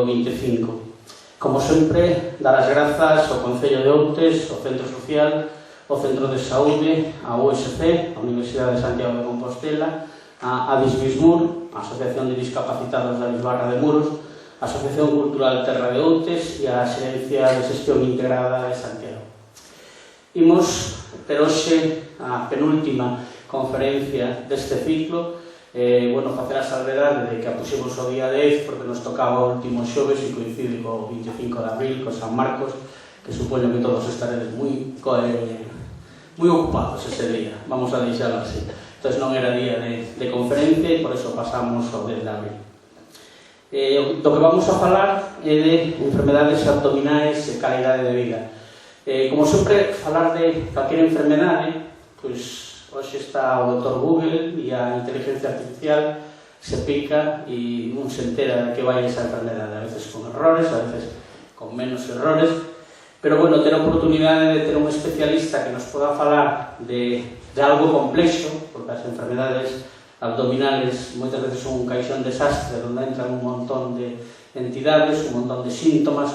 25. Como sempre, dar as grazas ao Concello de Outes, ao Centro Social, ao Centro de Saúde, á USC, a Universidade de Santiago de Compostela, a Adismismur, a Asociación de Discapacitados da Bisbarra de Muros, a Asociación Cultural Terra de Outes e a Xerencia de Xestión Integrada de Santiago. Imos ter hoxe a penúltima conferencia deste ciclo, facer a salvedade de que a puxemos o día 10 porque nos tocaba o último xoves e coincide co 25 de abril, co San Marcos, que supoño que todos estaredes moi ocupados ese día, vamos a deixarlo así. Entón non era día de conferencia e por eso pasamos ao 10 de abril. Do que vamos a falar é de enfermedades abdominais e calidade de vida. Como sempre, falar de calquera enfermedade, pois hoxe está o Dr. Google e a inteligencia artificial se pica e non se entera de que vai esa enfermedade, a veces con errores, a veces con menos errores, pero bueno, ter a oportunidade de ter un especialista que nos poda falar de algo complexo, porque as enfermedades abdominales moitas veces son un caixón desastre onde entran un montón de entidades, un montón de síntomas,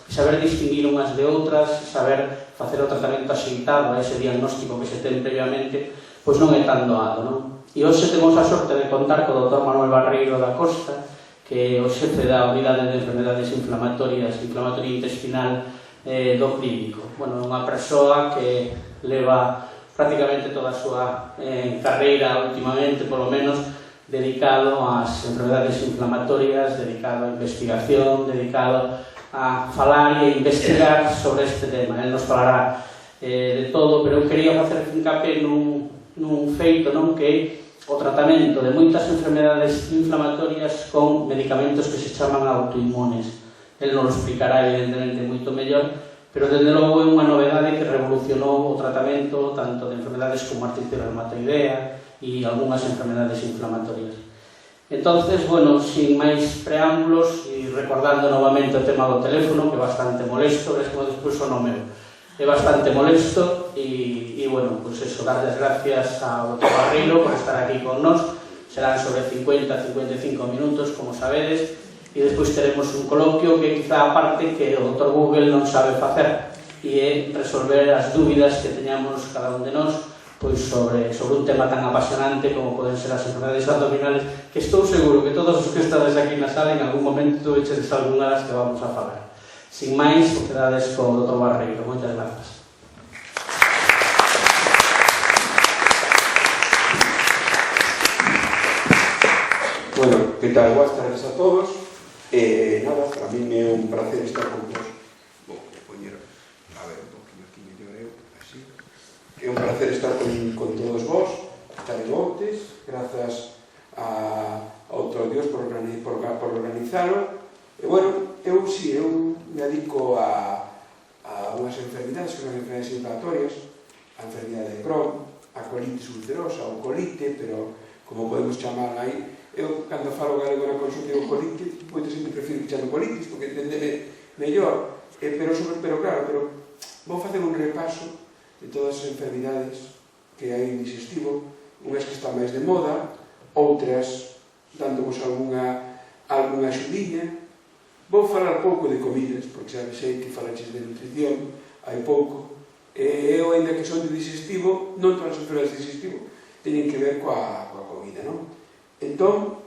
saber distinguir unhas de outras, saber facer o tratamento axeitado a ese diagnóstico que se ten previamente, pois non é tan doado, non? E hoxe temos a sorte de contar co Dr. Manuel Barreiro da Costa, que é o xefe da Unidade de Enfermedades Inflamatorias, Inflamatoria Intestinal do Clínico. Bueno, é unha persoa que leva prácticamente toda a súa carreira últimamente, polo menos, dedicado ás enfermedades inflamatorias, dedicado a investigación, dedicado a falar e a investigar sobre este tema. Ele nos falará de todo, pero eu quería facer hincapié nun feito, non, que é o tratamento de moitas enfermedades inflamatorias con medicamentos que se chaman autoinmunes. Ele nos explicará evidentemente moito mellor, pero desde logo é unha novedade que revolucionou o tratamento tanto de enfermedades como artritis reumatoidea e algunhas enfermedades inflamatorias. Entonces, bueno, sin máis preámbulos e recordando novamente o tema do teléfono, que é bastante molesto, ves como despois o meu é bastante molesto e bueno, pues eso, darles gracias ao Dr. Barreiro por estar aquí con nós. Serán sobre 50-55 minutos, como sabedes, e despois teremos un coloquio que quizá a parte que o Dr. Google non sabe facer e é resolver as dúbidas que teñamos cada un de nós pois sobre un tema tan apasionante como poden ser as enfermedades abdominales, que estou seguro que todos os que estades aquí na sala en algún momento echedes algunha das que vamos a falar. Sin máis, os quedades co Dr. Barreiro. Moitas grazas. Bueno, que tal? Boas tardes a todos. Nada, para mí é un placer estar con vos. Vou poñer, a ver, un poquinho aquí mellor eu, así. É un placer estar con todos vos, estar en Outes, grazas ao outro Dios por organizalo. E bueno, eu me dedico a unhas enfermidades que son enfermedades inflamatorias, a enfermidade de Crohn, a colitis ulcerosa ou colite, pero como podemos chamar aí, eu cando falo galego na consulta digo colite, moito sempre prefiro que chame colitis porque entendeme mellor, pero claro, vou facer un repaso de todas as enfermidades que hai en digestivo, unhas que están máis de moda, outras dándovos algunha axudiña. Vou falar pouco de comidas, porque xa sei que falaches de nutrición, hai pouco, e eu, ainda que son de digestivo, non todas as enfermedades de digestivo teñen que ver coa comida, non? Entón,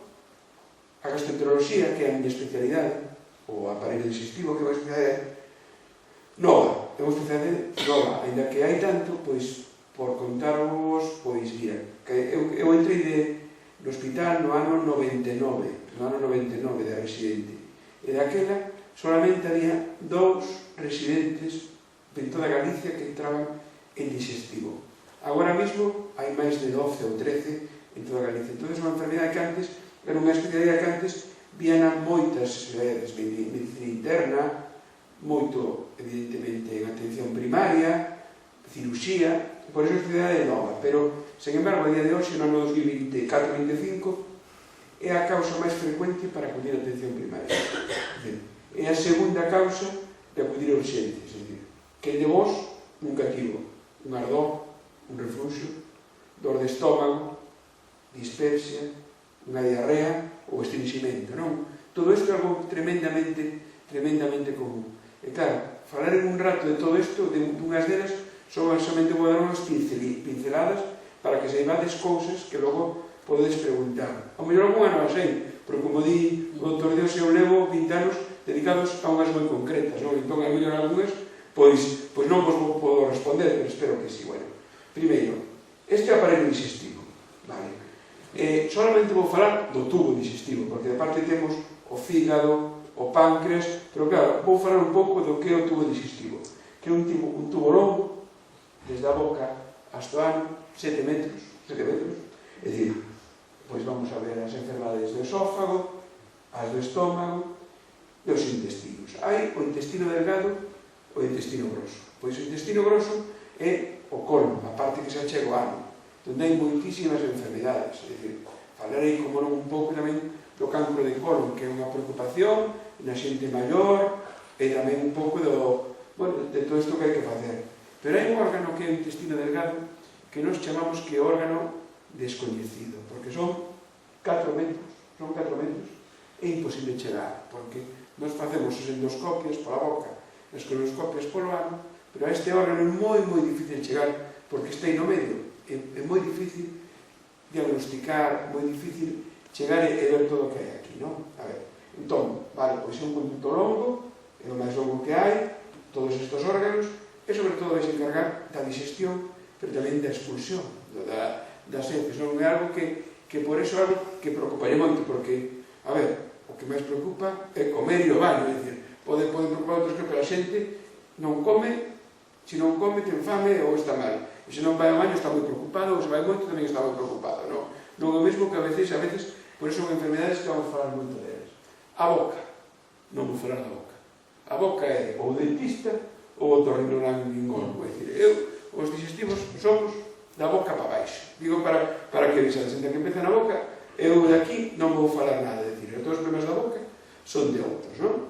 a gastroenteroloxía, que é a miña especialidade, o aparello digestivo, que é unha especialidade nova, ainda que hai tanto, pois, por contarvos, pois, mira, eu entrei no hospital no ano 99 de residente, e daquela solamente había 2 residentes en toda Galicia que entraban en digestivo. Agora mesmo hai máis de 12 ou 13 en toda Galicia. Entón, é unha enfermedade que antes, era unha especialidade que antes vían a moitas especialidades, medicina interna, moito, evidentemente, en atención primaria, cirurxía, por iso a especialidade é nova, pero, sen embargo, a día de hoxe, no ano 2024-2025, é a causa máis frecuente para acudir a atención primaria. É a segunda causa de acudir a urxentes. Que de vos nunca tivo un ardor, un refluxo, dor de estómago, dispepsia, unha diarrea ou estrinximento, non? Todo isto é algo tremendamente común. E claro, falar en un rato de todo isto, dunhas delas, son solamente vou dar unhas pinceladas para que saibades cousas que logo podedes preguntar. Ao mellor alguna non a sei, porque como di o Dr. Dios, eu levo 20 anos dedicados a unhas moi concretas, non? Entón, a mellor algunhas, pois non vos podo responder, pero espero que sí. Bueno, primeiro, este aparello digestivo, vale? Solamente vou falar do tubo digestivo, porque de parte temos o fígado, o páncreas, pero claro, vou falar un pouco do que é o tubo digestivo, que é un tubo longo, desde a boca hasta o ano, 7 metros, é dicir, pois vamos a ver as enfermedades do esófago, as do estómago e os intestinos. Hai o intestino delgado e o intestino grosso. Pois o intestino grosso é o colon, a parte que se achega ao ano, onde hai moitísimas enfermedades. É dicir, falarei como non un pouco tamén do cancro de colon, que é unha preocupación na xente maior, e tamén un pouco de todo isto que hai que facer. Pero hai un órgano que é o intestino delgado, que nos chamamos que é o órgano descoñecido, porque son 4 metros, é imposible chegar, porque nos facemos os endoscopios pola boca, as colonoscopias polo ano, pero a este órgano é moi difícil chegar, porque está aí no medio, é moi difícil diagnosticar, moi difícil chegar e ver todo o que hai aquí, non? A ver, entón, vale, pois é un conducto longo, é o máis longo que hai, todos estes órganos, e sobre todo vai se encargar da digestión, pero tamén da expulsión das heces, non é algo que por eso é algo que preocuparía moito, porque, a ver, o que máis preocupa é comer e o baño, é dicir, pode preocupar outros que a xente non come, se non come ten fame ou está mal, e se non vai ao baño está moi preocupado, ou se vai moito tamén está moi preocupado, non é o mesmo que a veces, por eso son enfermedades que vamos falar moito delas. A boca, non vou falar da boca. A boca é ou o dentista ou o otorrinolaringólogo, é dicir, os digestivos somos da boca para baixo. Digo para que vexa, desde que empeza na boca, eu de aquí non vou falar nada, é dicir, todos os problemas da boca son de outros, non?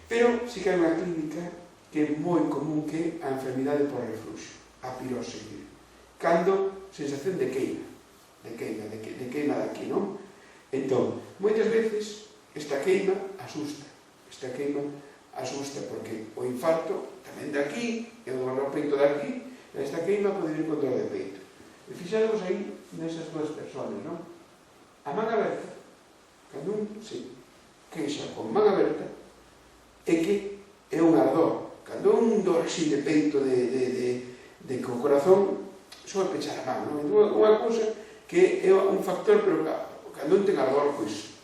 Pero sí que hai unha clínica que é moi común, que é a enfermidade por refluxo, a pirose, cando sensación de queima daqui, non? Entón, moitas veces esta queima asusta, porque o infarto tamén daqui, e o dolor no peito daqui, esta queima pode ir con dor de peito. E fixademos aí nesas duas persoas, non? A man aberta, cando un se queixa con man aberta, é que é un ardor. Cando un dor así de peito, de que o corazón soe pechar a man, non? Entón, unha cousa que é un factor, pero cando un ten ardor, pois,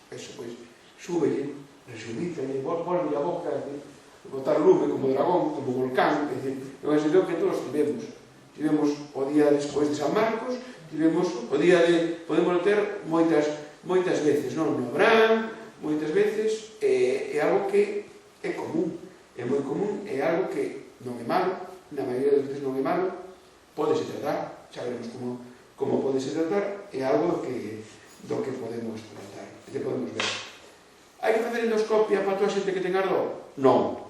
súbelle, resumítalle, volve a boca, botar lume como dragón, como volcán, é dicir, é unha situación que todos tivemos o día despois de San Marcos, tivemos o día de, podemos ter moitas veces, non? No Abraham, moitas veces, é algo que é común, é moi común, é algo que non é malo, na maioría das veces non é malo, pódese tratar, xa veremos como pódese tratar, é algo do que podemos tratar, que podemos ver. Hai que facer endoscopia para toda a xente que ten ardor? Non.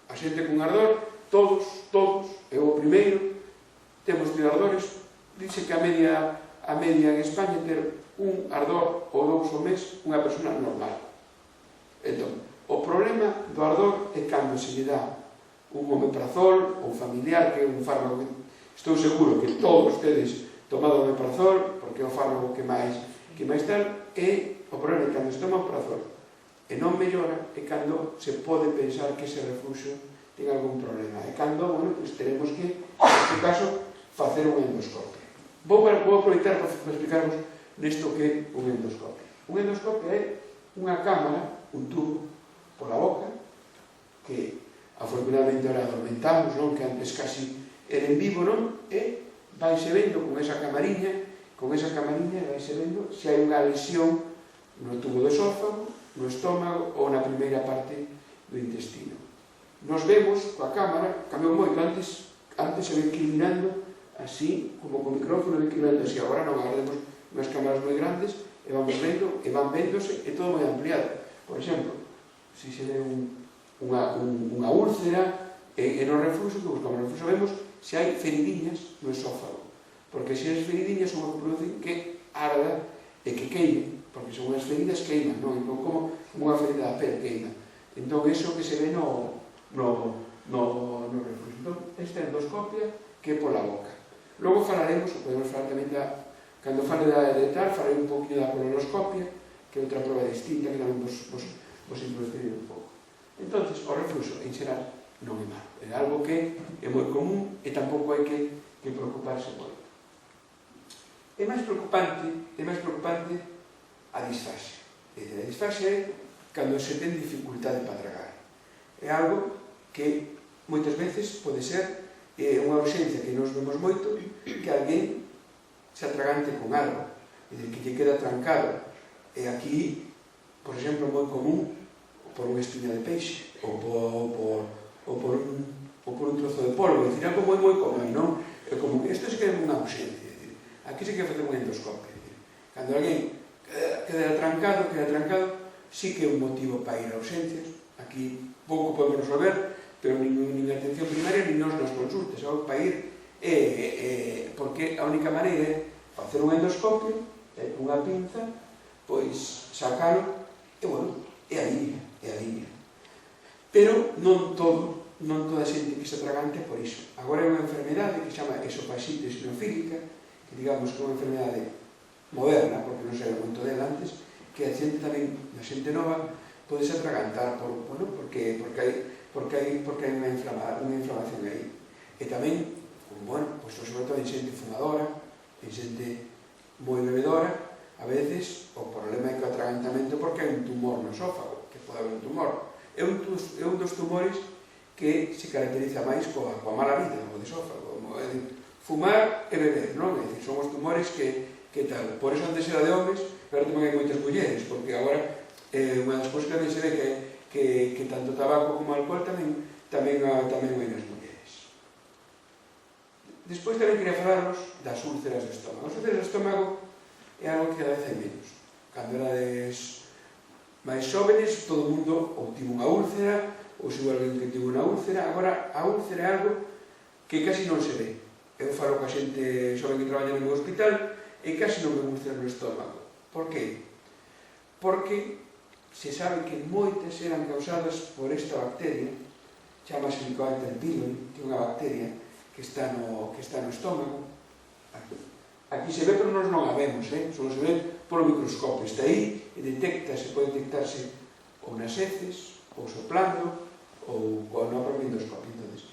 A xente con ardor, todos, eu o primeiro, temos tido ardores, dice que a media en España ter un ardor ou 2 ao mes unha persona normal. Entón, o problema do ardor é cando se lle dá un omeprazol ou familiar, que é un fármaco que estou seguro que todos tedes tomado omeprazol, porque é o fármaco que máis tal, e o problema é cando se toma omeprazol e non mellora, é cando se pode pensar que ese refluxo ten algún problema, é cando, pues teremos que, neste caso, facer un endoscopio. Vou aproveitar para explicarvos nesto que é un endoscopio. Un endoscopio é unha cámara, un tubo, pola boca, que afortunadamente ahora adormentamos, non? Que antes casi era en vivo, non? E vaise vendo con esa camariña vaise vendo se hai unha lesión no tubo do esófago, no estómago ou na primeira parte do intestino. Nos vemos coa cámara, cambiou moito, antes se ve que mirando así, como con micrófono, ve que mirando así, agora non, agora temos unhas cámaras moi grandes e vamos vendo, e van vendose, e todo moi ampliado. Por exemplo, se se ve unha úlcera, e no refluxo, que buscamos no refluxo, vemos se hai feridiñas no esófago, porque se as feridiñas son o que producen que arda e que queime, porque son unhas feridas queiman, non? Entón, como unha ferida da pel queima. Entón, iso que se ve no refluxo. Entón, esta endoscopia que é pola boca. Logo falaremos, ou podemos falar tamén cando fale de tal, farei un poquinho da colonoscopia, que é outra prova distinta que tamén vos introduciré un pouco. Entón, o refluxo, en xeral, non é malo. É algo que é moi común e tampouco hai que preocuparse moito. É máis preocupante a disfasia. A disfasia é cando se ten dificultade para tragar. É algo que moitas veces pode ser unha urxencia que nos vemos moito, que alguén se atragante con algo, que lle queda trancado. E aquí, por exemplo, moi común por unha espina de peixe ou por un trozo de polvo. É dicir, algo moi común, non? É como que isto se queda unha urxencia. Aquí se queda facer unha endoscopia. Cando alguén queda trancado, sí que é un motivo para ir a urxencias. Aquí pouco podemos resolver, pero nin a atención primaria nin nos nas consultas. Algo para ir, porque a única maneira é facer un endoscopio, unha pinza, pois sacalo, e bueno, é a línea. Pero non toda a xente que se atragante por iso. Agora é unha enfermedade que se chama esofagite eosinofílica, que digamos que é unha enfermedade moderna, porque non se era moito dela antes, que a xente tamén, a xente nova, pode se atragantar porque hai unha inflamación aí. E tamén, sobre todo en xente fumadora, en xente moi bebedora, a veces o problema é que o atragantamento porque hai un tumor no esófago, que pode haber un tumor. É un dos tumores que se caracteriza máis coa mala vida, o de esófago. Fumar e beber, non? É dicir, son os tumores que tal. Por eso antes era de homes, pero tamén hai moitas mulleres, porque agora unha das cousas que tamén se ve que tanto tabaco como alcohol tamén hai nas mulleres. Despois tamén queria falarnos das úlceras do estómago. As úlceras do estómago é algo que cada vez hai menos. Cando erades máis xóvenes, todo o mundo ou tivo unha úlcera, ou se alguén que tivo unha úlcera. Agora, a úlcera é algo que casi non se ve. Eu falo coa xente xoven que traballa no meu hospital e casi non me úlcera no estómago. Por que? Porque se sabe que moitas eran causadas por esta bacteria, chamase Helicobacter pylori, que é unha bacteria que está no estómago. Aquí se ve, pero nós non a vemos, só se ve polo microscopio. Está aí e pode detectarse ou nas heces, ou soplando, ou no propio endoscopio. Entonces,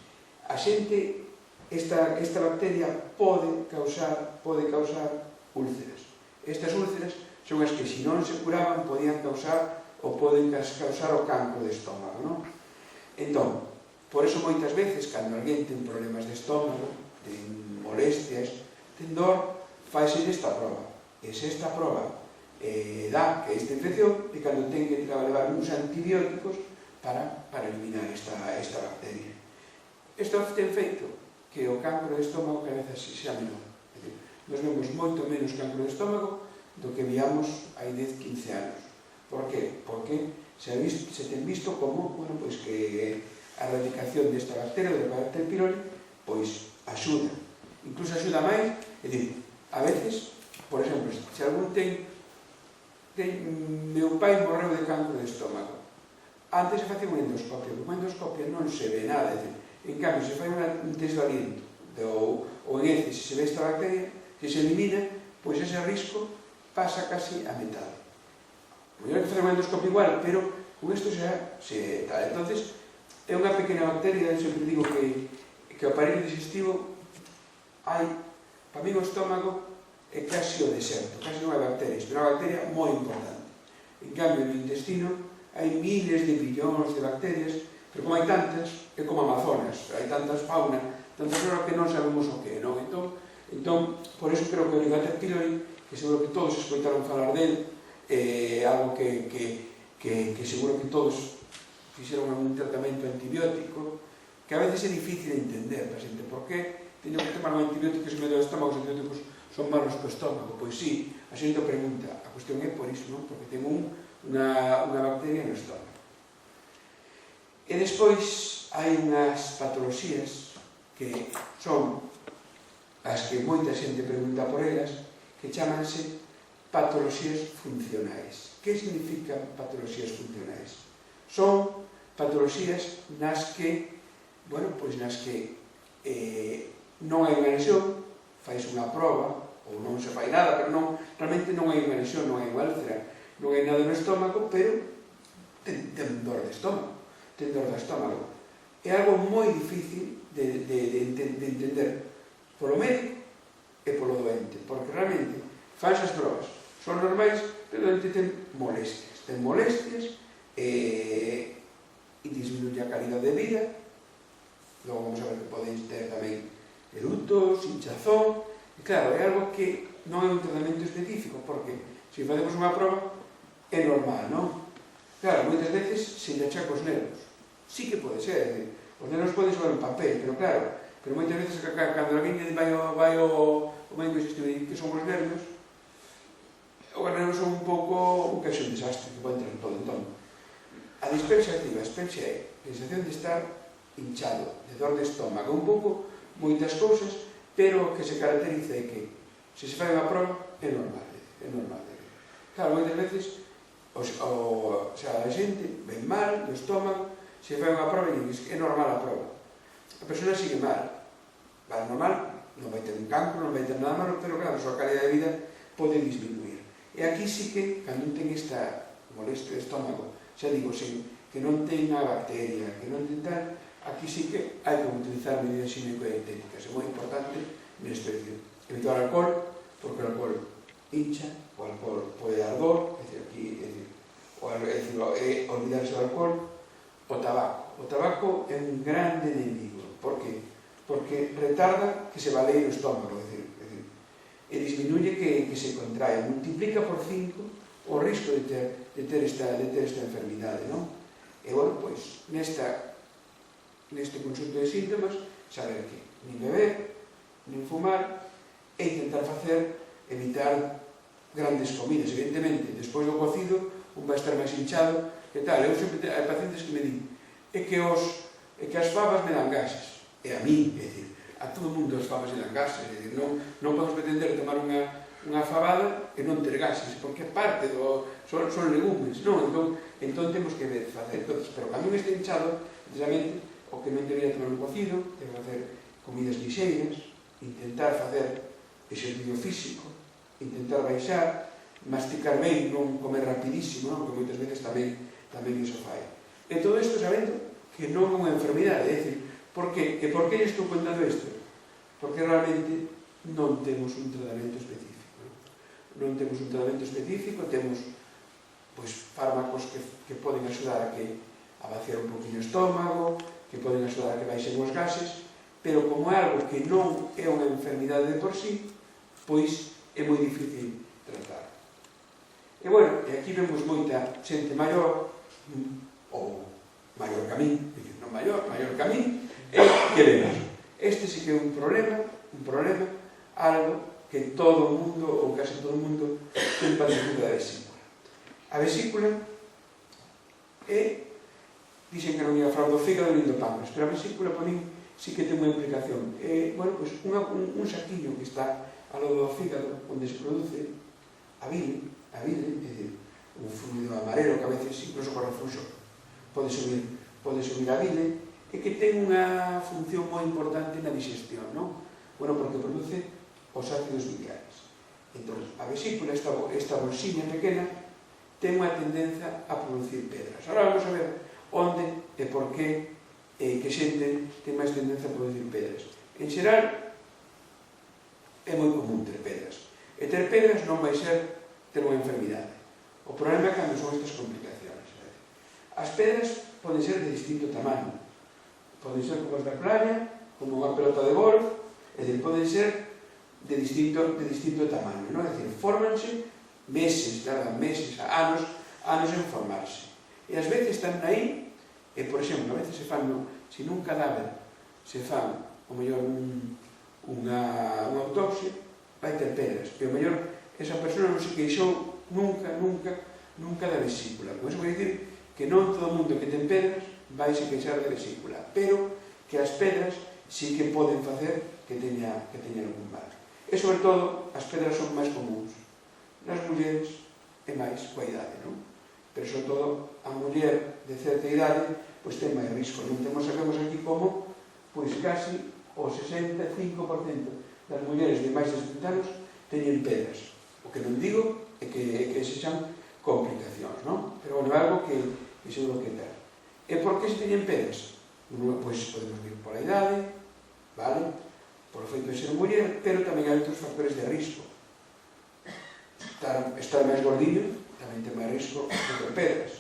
a xente, esta bacteria pode causar úlceras. Estas úlceras son as que, se non se curaban, podían causar ou poden causar o cancro de estómago, non? Entón, por eso moitas veces, cando alguén ten problemas de estómago, ten molestias, ten dor, faise esta prova. E se esta prova dá que esta infección, e cando ten que levar uns antibióticos para eliminar esta bacteria. Isto ten feito que o cancro de estómago cada vez xa menor. Nos vemos moito menos cancro de estómago do que víamos hai 10-15 anos. Por que? Porque se ten visto como que a erradicación desta bacteria, do Helicobacter pylori, pois axuda. Incluso axuda máis, é dicir, a veces, por exemplo, se algún meu pai morreu de cancro de estómago. Antes se facía unha endoscopia, porque unha endoscopia non se ve nada, é dicir, en cambio, se fai un test de aliento ou en heces, se ve esta bacteria, que se elimina, pois ese risco pasa casi a metade. Mellor que facer unha endoscopia igual, pero con isto xa se tal. Entonces, é unha pequena bacteria, eu sempre digo que o aparello digestivo hai, para mí o estómago é casi o deserto, casi non hai bacterias, pero é unha bacteria moi importante. En cambio, no intestino hai miles de billóns de bacterias, pero como hai tantas, é como Amazonas, hai tantas fauna, tantas flora que non sabemos o que é, non? Entón, por eso creo que o Helicobacter pylori, que seguro que todos escoitaron falar del, é algo que seguro que todos fixeron un tratamento antibiótico, que a veces é difícil de entender para a xente. Por que teño que tomar un antibiótico se me do estómago, os antibióticos son malos para o estómago? Pois sí, a xente pregunta, a cuestión é por iso, non? Porque ten unha bacteria no estómago. E despois hai unhas patoloxías que son as que moita xente pregunta por elas, que chamanse patoloxías funcionais. Que significan patoloxías funcionais? Son patoloxías nas que, bueno, pois nas que non hai unha lesión, fais unha proba, ou non se fai nada, pero non, realmente non hai unha lesión, non hai unha úlcera, non hai nada no estómago, pero ten dor de estómago, ten dor do estómago. É algo moi difícil de entender polo médico e polo doente, porque realmente faz as probas, son normais, pero o doente ten molestias e disminuye a calidad de vida. Logo vamos a ver que poden ter tamén erutos, hinchazón, e claro, é algo que non é un tratamento específico, porque se facemos unha prova é normal, non? Claro, moitas veces se lle achaca os nervos. Sí que pode ser, os nervos poden xogar un papel, pero claro, pero moitas veces cando alguén vai ao médico e dice que son os nervos son un pouco que é un desastre, que pode entrar todo. Entón, a dispepsia activa, a dispepsia é a sensación de estar hinchado, de dor de estómago, un pouco moitas cousas, pero que se caracteriza é que se fai unha prova é normal, é normal. Claro, moitas veces a xente ven mal do estómago, se fai unha prova e dice que é normal a prova. A persona sigue mal, vai normal, non vai ter un cancro, non vai ter nada malo, pero claro, a súa calidad de vida pode disminuir. E aquí sí que, cando ten esta molestia de estómago, xa digo, que non ten a bacteria, que non ten tal, aquí sí que hai que utilizar medidas xinecodietéticas. É moi importante neste decir, evitar o alcohol, porque o alcohol hincha, o alcohol pode dar dor, olvidarse do alcohol. O tabaco é un grande enemigo. Por que? Porque retarda que se balee o estómago, e disminuye que se contrae, multiplica por 5 o risco de ter esta enfermidade, non? E, bueno, pois, neste conxunto de síntomas, saber que nin beber, nin fumar, e intentar evitar grandes comidas. Evidentemente, despois do cocido, un vai estar máis hinchado, que tal? Eu sempre hai pacientes que me din que as fabas me dan gases. E a mí, é dicir, a todo mundo as fabas me dan gases. É dicir, non podemos pretender tomar unha fabada e non ter gases, porque é parte son legumes, non? Entón temos que facer. Pero cando un este hinchado, precisamente, o que non debería tomar un cocido, debe facer comidas lixeiras, intentar facer exercicio físico, intentar baixar, masticar ben, non comer rapidísimo, non? Que moitas veces tamén iso fai. E todo isto sabendo que non é unha enfermidade, é dicir, por que? E por que estou contando isto? Porque realmente non temos un tratamento específico. Non temos un tratamento específico, temos fármacos que poden axudar a vaciar un poquinho o estómago, que poden axudar a que baixen os gases, pero como é algo que non é unha enfermidade de por sí, pois é moi difícil tratar. E, bueno, aquí vemos moita xente maior, ou maior que a min, non maior que a min, e que vemos. Este sí que é un problema, algo que todo o mundo, ou casi todo o mundo, ten padecido da vesícula. A vesícula dixen que non ia falar do fígado nin do páncreas, pero a vesícula, por min, sí que ten unha implicación. Bueno, pois, un saquiño que está ao lado do fígado, onde se produce a bile, é dicir, un fluido amarelo que a veces, incluso con refluxo, pode subir a bile, e que ten unha función moi importante na digestión, non? Bueno, porque produce os ácidos biliares. Entón, a vesícula, esta bolsiña pequena, ten unha tendencia a producir pedras. Ahora vamos a ver onde e por que que xente ten máis tendencia a producir pedras. En xeral, é moi común ter pedras. E ter pedras non vai ser ter unha enfermidade. O problema é cando son estas complicacións. As pedras poden ser de distinto tamaño. Poden ser como as da playa, como unha pelota de golf, é dicir, poden ser de distinto tamaño, non? É dicir, fórmanse meses, tardan meses, anos en formarse. E ás veces están aí, e, por exemplo, a veces se fan, se nun cadáver se fan, o mellor, unha autopsia, vai ter pedras, e o mellor esa persona non se queixou nunca da vesícula. Con iso vai dicir que non todo o mundo que ten pedras vai se queixar da vesícula, pero que as pedras sí que poden facer que teña algún mal. E, sobre todo, as pedras son máis comuns nas mulleres é máis coa idade, non? Pero, sobre todo, a muller de certa idade pois ten máis risco. Non sabemos aquí como pois casi o 65% das mulleres de máis de 70 anos teñen pedras. O que non digo é que sexan complicacións, non? Pero, bueno, é algo que seguro que ten. E por que se teñen pedras? Pois podemos vir pola idade, vale? Por o feito de ser muller, pero tamén hai outros factores de risco. Estar máis gordillo tamén ten máis risco de ter pedras.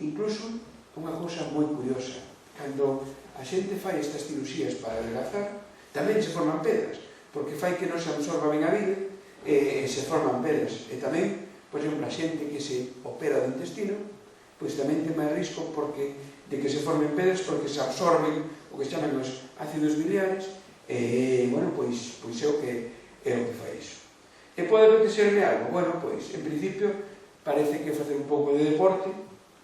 Incluso, unha cousa moi curiosa, cando a xente fai estas cirurxías para adelgazar, tamén se forman pedras, porque fai que non se absorba ben a vida e se forman pedras. E tamén, por exemplo, a xente que se opera do intestino, pois tamén ten máis risco de que se formen pedras porque se absorben o que se chaman os ácidos biliares e, bueno, pois é o que fai iso. E pode acontecerme algo? Bueno, pois, en principio, parece que facer un pouco de deporte,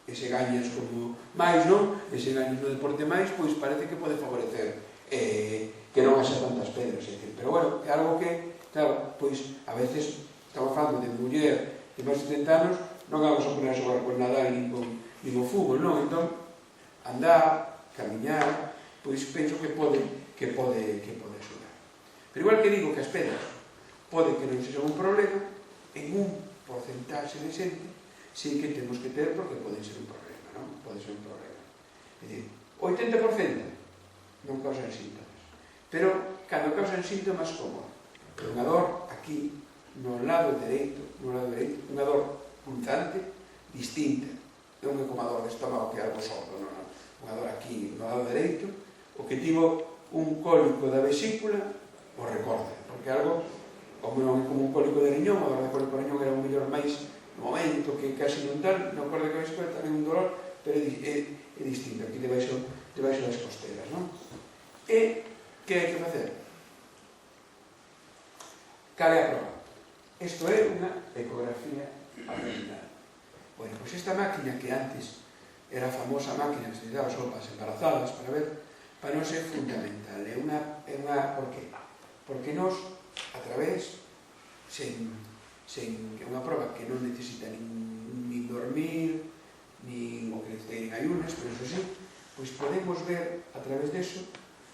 e se gañas como máis, non? E se gañas no deporte máis, pois parece que pode favorecer que non haxa tantas pedras, pero, bueno, é algo que, claro, pois, a veces, estamos falando de muller de máis de 70 anos, non vamos a poner a xogar con Nadal nin con fútbol, non? Entón, andar, camiñar, pois penso que pode axudar. Pero igual que digo que as pedras pode que non sexan un problema, en un porcentaxe de xente sí que temos que ter porque pode ser un problema, non? Pode ser un problema. É dicir, 80% non causan síntomas, pero cando causan síntomas como unha dor aquí no lado dereito, unha dor punzante, distinta, non é como a dor de estómago que é algo sordo, non, unha dor aquí no lado dereito, o que tivo un cólico da vesícula o recorda, porque algo como non é como un cólico de riñón, a dor de cólico de riñón era un mellor máis no momento que casi non tal, non acorda que a vesícula tamén un dolor, pero é distinto, aquí debaixo das costelas, non? E que hai que facer? Cal é a proba? Isto é unha ecografía abdominal. Bueno, pois esta máquina que antes era a famosa máquina que se daba só para as embarazadas, para non ser fundamental. É unha por qué? Porque nós, a través, sen unha proba que non necesita nin dormir, nin o que necesita ir en ayunas, pero eso sí, pois podemos ver a través deso,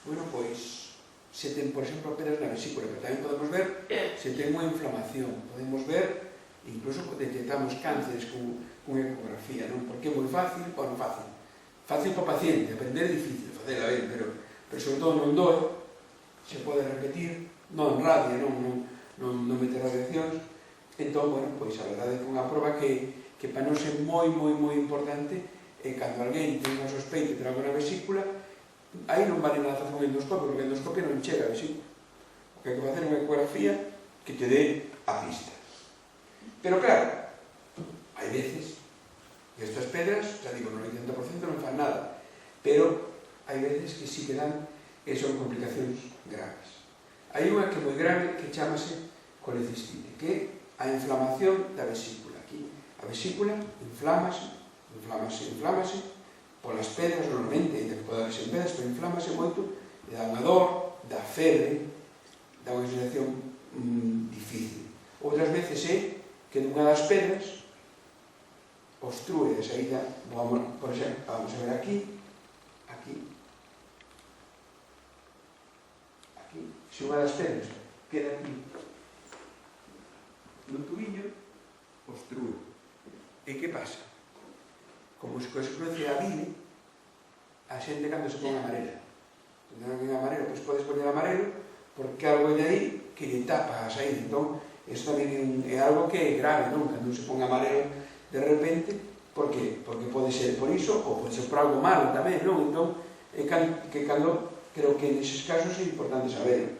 bueno, pois se ten, por exemplo, pedras na vesícula, pero tamén podemos ver se ten unha inflamación, podemos ver, incluso detectamos cánceres con ecografía, non? Porque é moi fácil, bueno, fácil para o paciente, aprender é difícil, facela ben, pero sobre todo non doe, se pode repetir, non radia, non mete radiacións, entón, bueno, pois a verdade é que unha prova que para non ser moi importante é cando alguén ten unha sospeita de algo na vesícula, aí non vale nada facer un endoscopio, porque o endoscopio non chega a vesícula. O que hai que facer é unha ecografía que te dé a pista. Pero claro, hai veces que estas pedras, xa digo, no 80% non fan nada, pero hai veces que sí que dan e son complicacións graves. Hai unha que é moi grave que chamase colecistite, que é a inflamación da vesícula. Aquí a vesícula inflámase polas pedras normalmente, ainda que pode haber sen pedras, pero inflámase moito e dá unha dor, dá febre, dá unha sensación difícil. Outras veces é que nunha das pedras obstrúe a saída, por exemplo, vamos a ver aquí, se unha das pedras queda aquí no tubiño, obstrúe. E que pasa? Como se cruce a bile, a xente cando se pon amarela. Cando non amarelo, pois podes poner amarelo, porque algo de aí que lle tapa a saída. Entón, isto tamén é algo que é grave, non? Cando se pon amarelo de repente, por qué? Porque pode ser por iso, ou pode ser por algo malo tamén, non? Entón, creo que neses casos é importante saber.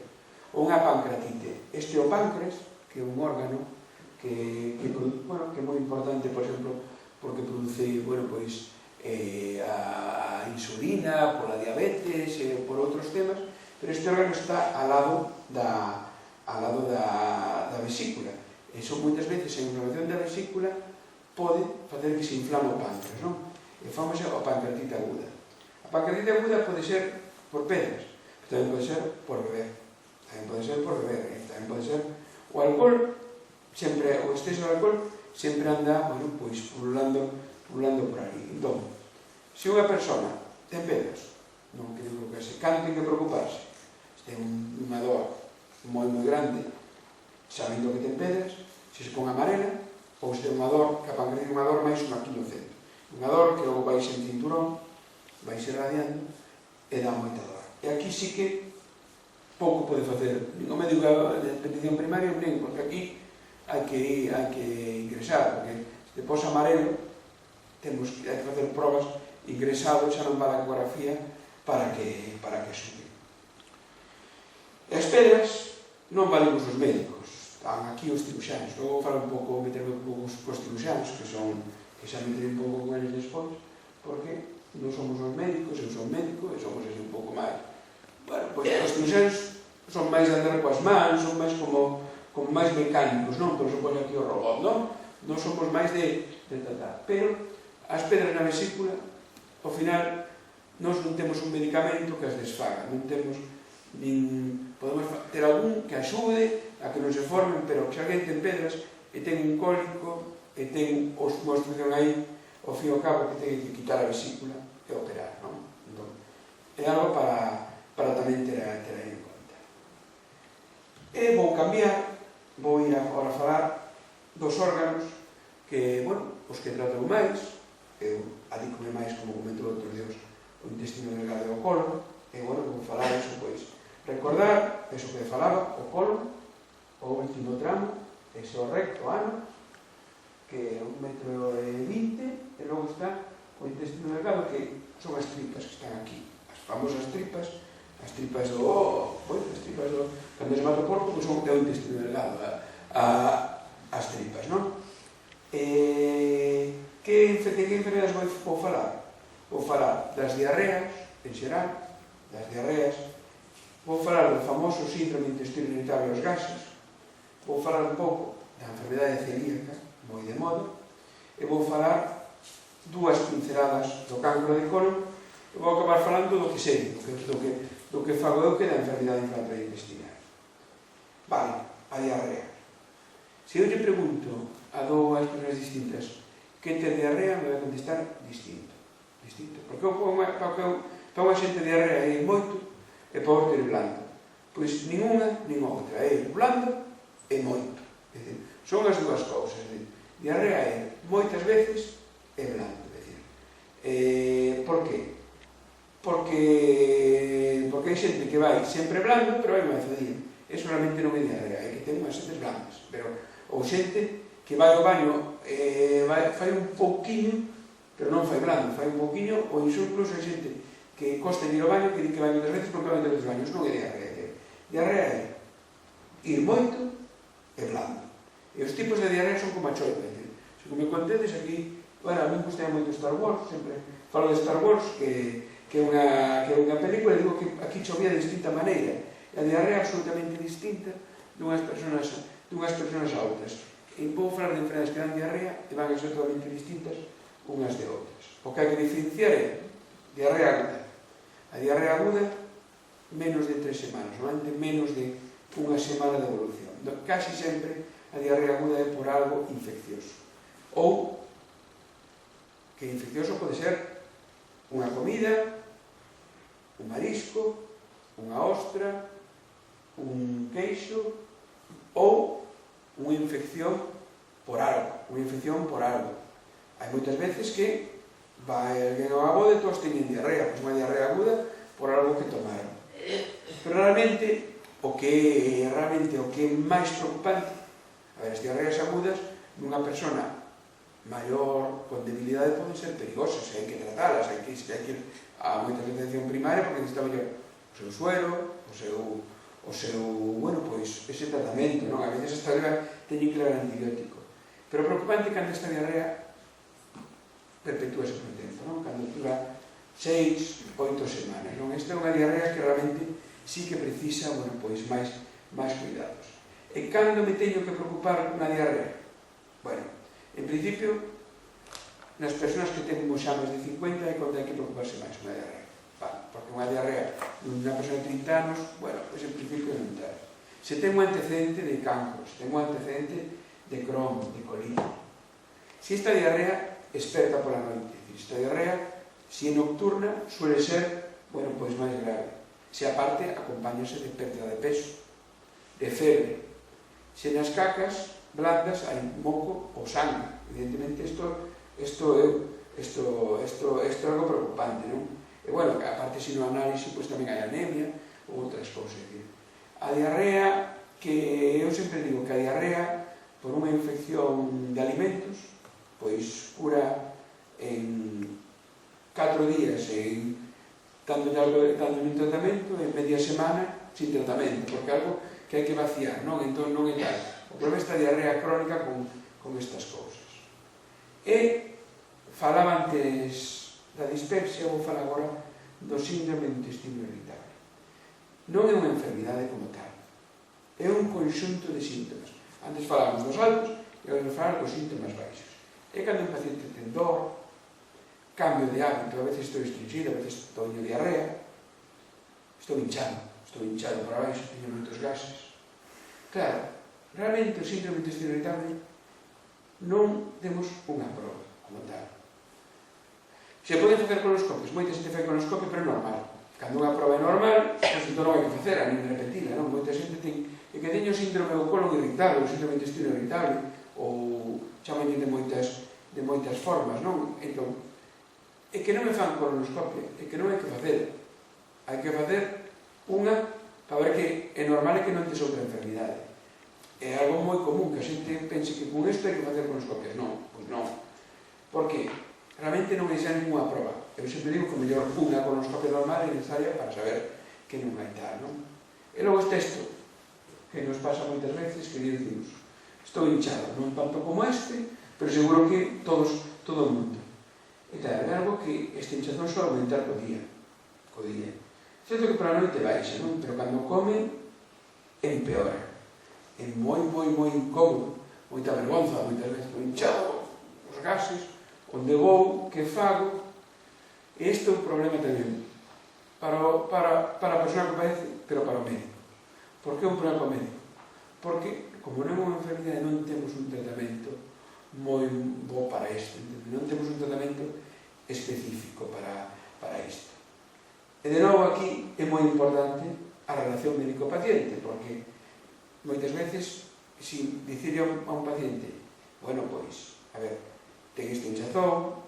Unha pancreatite. Este é o páncreas, que é un órgano que é moi importante, por exemplo, porque produce, bueno, pois, a insulina, pola diabetes, por outros temas, pero este órgano está ao lado da vesícula. E son moitas veces a inflamación da vesícula pode facer que se inflame o páncreas, non? E famose a pancreatite aguda. A pancreatite aguda pode ser por pedras, pero tamén pode ser por beber. Tamén pode ser o alcohol, sempre, o exceso de alcohol sempre anda, bueno, pois, pululando por aí. Entón, se unha persona ten pedras, non que digo que se cando ten que preocuparse, se ten unha dor moi grande, sabendo que ten pedras, se se pon amarela, ou se ten unha dor, que a pancreatitis unha dor máis aquí no centro. Unha dor que logo vai sen cinturón, vai se radiando, e dá moita dor. E aquí sí que pouco pode facer, nin o médico de petición primaria, nin, porque aquí hai que ingresar, porque se te pos amarelo, hai que facer probas ingresado, xa non vale a ecografía para que sube. E as pedras non valen os médicos, están aquí os ciruxanos. Logo falo un pouco, meterme un pouco cos ciruxanos, que xa meteré un pouco con eles despois, porque non somos os médicos, eu son médico, e somos así un pouco máis. Bueno, pois os ciruxanos son máis de andar coas mans, son máis como máis mecánicos, non? Por eso poño aquí o robot, non? Non somos máis de tratar. Pero as pedras na vesícula, ao final, nós non temos un medicamento que as desfaga, non temos podemos ter algún que axude a que non se formen, pero se alguén ten pedras e ten un cólico e ten unha obstrucción aí, ao fin e ao cabo que ten que quitar a vesícula e operar, non? Entón, é algo para tamén ter aí en conta. E vou cambiar, vou ir agora a falar dos órganos que, bueno, os que trato máis, eu adícome máis, como comentou o outro dios, o intestino delgado e o colon, e, bueno, vou falar iso, pois, recordar, eso que falaba, o colon, o último tramo, ese o recto ano, que é 1,20 m, e logo está o intestino delgado, que son as tripas que están aquí, as famosas tripas do, cando se mata o porco, que son o intestino delgado, as tripas, non? Que enfermedades vou falar? Vou falar das diarreas, en xeral, das diarreas. Vou falar do famoso síndrome intestino irritable e os gases. Vou falar un pouco da enfermedade celíaca, moi de moda. E vou falar dúas pinceladas do cancro de colon. E vou acabar falando do que sei, do que fago eu, que é da enfermedade inflamatoria intestinal. Vale, a diarrea. Se eu lle pregunto a dúas persoas distintas que ten diarrea, me vai contestar distinto. Porque para unha xente diarrea é moito, e para outro é blando. Pois nin unha nin outra, é blando e moito. Son as dúas cousas. Diarrea é moitas veces e blando. Por qué? Porque hai xente que vai sempre blando, pero hai unha cedía. Eso realmente non é diarrea, é que ten unhas xentes blandas. Ou xente que vai ao baño, fai un pouquiño, pero non fai blando, fai un pouquiño, ou incluso hai xente que costa ir ao baño, que di que vai moitas veces porque vai moitas baños. Non é diarrea. Diarrea é ir moito e blando. E os tipos de diarrea son como a choipa. Se me contedes aquí, bueno, a mí me gusta moito Star Wars, sempre falo de Star Wars, que é unha película, e digo que aquí chovía de distinta maneira. E a diarrea é absolutamente distinta dunhas personas a outras. E vou falar de enfermedades que dan diarrea e van a ser totalmente distintas unhas de outras. O que hai que diferenciar é diarrea aguda. A diarrea aguda, menos de 3 semanas, normalmente menos de unha semana de evolución. Casi sempre a diarrea aguda é por algo infeccioso. Ou que infeccioso pode ser unha comida, un marisco, unha ostra, un queixo, ou unha infección por algo. Hai moitas veces que vai alguén ao abode e todos teñen diarrea, pois unha diarrea aguda por algo que tomaron. Pero realmente o que é máis preocupante, as diarreas agudas nunha persona maior con debilidade poden ser perigosas, hai que tratalas, hai que ir a moita atención primaria porque necesita mellor o seu suero, o seu, bueno, pois, ese tratamento, non? A veces hasta teñen que levar antibiótico. Pero preocupante cando esta diarrea perpetúase por tempo, non? Cando dura 6, 8 semanas, non? Esta é unha diarrea que realmente sí que precisa, bueno, pois, máis cuidados. E cando me teño que preocupar na diarrea? Bueno, en principio, nas persoas que ten xa máis de 50 é cando hai que preocuparse máis unha diarrea. Porque unha diarrea nunha persona de 30 anos, bueno, pois en principio non ten. Se ten un antecedente de cancro, se ten un antecedente de Crohn, de colitis. Si esta diarrea desperta pola noite, esta diarrea, si é nocturna, suele ser, bueno, pois máis grave. Se aparte, acompáñase de pérdida de peso, de febre. Se nas cacas blandas hai moco ou sangue. Evidentemente, isto é algo preocupante, non? E, bueno, aparte, se no análisis, pois tamén hai anemia ou outras cousas. A diarrea, que eu sempre digo que a diarrea, por unha infección de alimentos, pois cura en 4 días dando un tratamento, en media semana sin tratamento, porque é algo que hai que vaciar, non? Entón non é tal. O problema é esta diarrea crónica con estas cousas. E falaba antes da dispepsia, vou falar agora do síndrome do intestino irritable. Non é unha enfermidade como tal, é un conxunto de síntomas. Antes falábamos dos altos e agora vamos falar dos síntomas baixos. É cando un paciente ten dor, cambio de hábito, a veces estou estringido, a veces teño diarrea, estou hinchado para baixo, teño moitos gases. Claro, realmente o síndrome do intestino irritable non temos unha prova como tal. Se pode facer colonoscopios, moita xente fai colonoscopio, pero é normal. Cando unha prova é normal, pois entón non hai que facer, a nin repetila, non? Moita xente ten que teño o síndrome do colon irritable, o síndrome do intestino irritable, ou chamanlle de moitas formas, non? Entón, é que non me fan colonoscopio, é que non hai que facer. Hai que facer unha para ver que é normal e que non tes outra enfermidade. É algo moi común que a xente pense que con isto hai que facer colonoscopios. Non, pois non. Por que? Realmente non hai xa ninguna prova. Eu sempre digo que mellor unha colonoscopia normal é necesaria para saber que non hai tal, non? E logo este isto, que nos pasa moitas veces, que dicimos, estou hinchado, non tanto como este, pero seguro que todo o mundo. E tal, é algo que esta hinchazón só aumentar co día. Certo que pola noite baixa, non? Pero cando come, empeora. É moi incómodo, moita vergonza, moitas veces, hinchado, os gases, onde vou, que fago. E isto é un problema tamén para a persona que padece, pero para o médico. Por que é un problema para o médico? Porque, como non é unha enfermidade, non temos un tratamento moi bo para isto, non temos un tratamento específico para isto. E de novo aquí é moi importante a relación médico-paciente, porque moitas veces, se dicirle a un paciente, bueno, pois, a ver, ten esta hinchazón,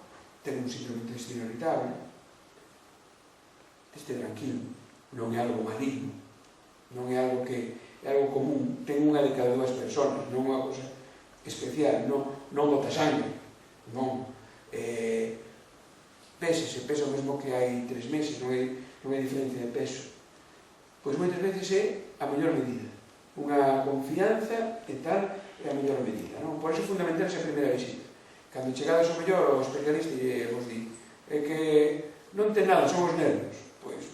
ten un síndrome do intestino irritable, este tranquilo, non é algo maligno, non é algo que é algo común, ten unha de cada 2 persoas, non é unha cosa especial, non bota sangue, non pesa o mesmo que hai 3 meses, non hai diferencia de peso. Pois moitas veces é a mellor medida, unha confianza e tal é a mellor medida, non? Por iso é fundamental esa primeira visita. Cando chegades ao mellor ao especialista e vos di é que non ten nada, son os nervios, pois,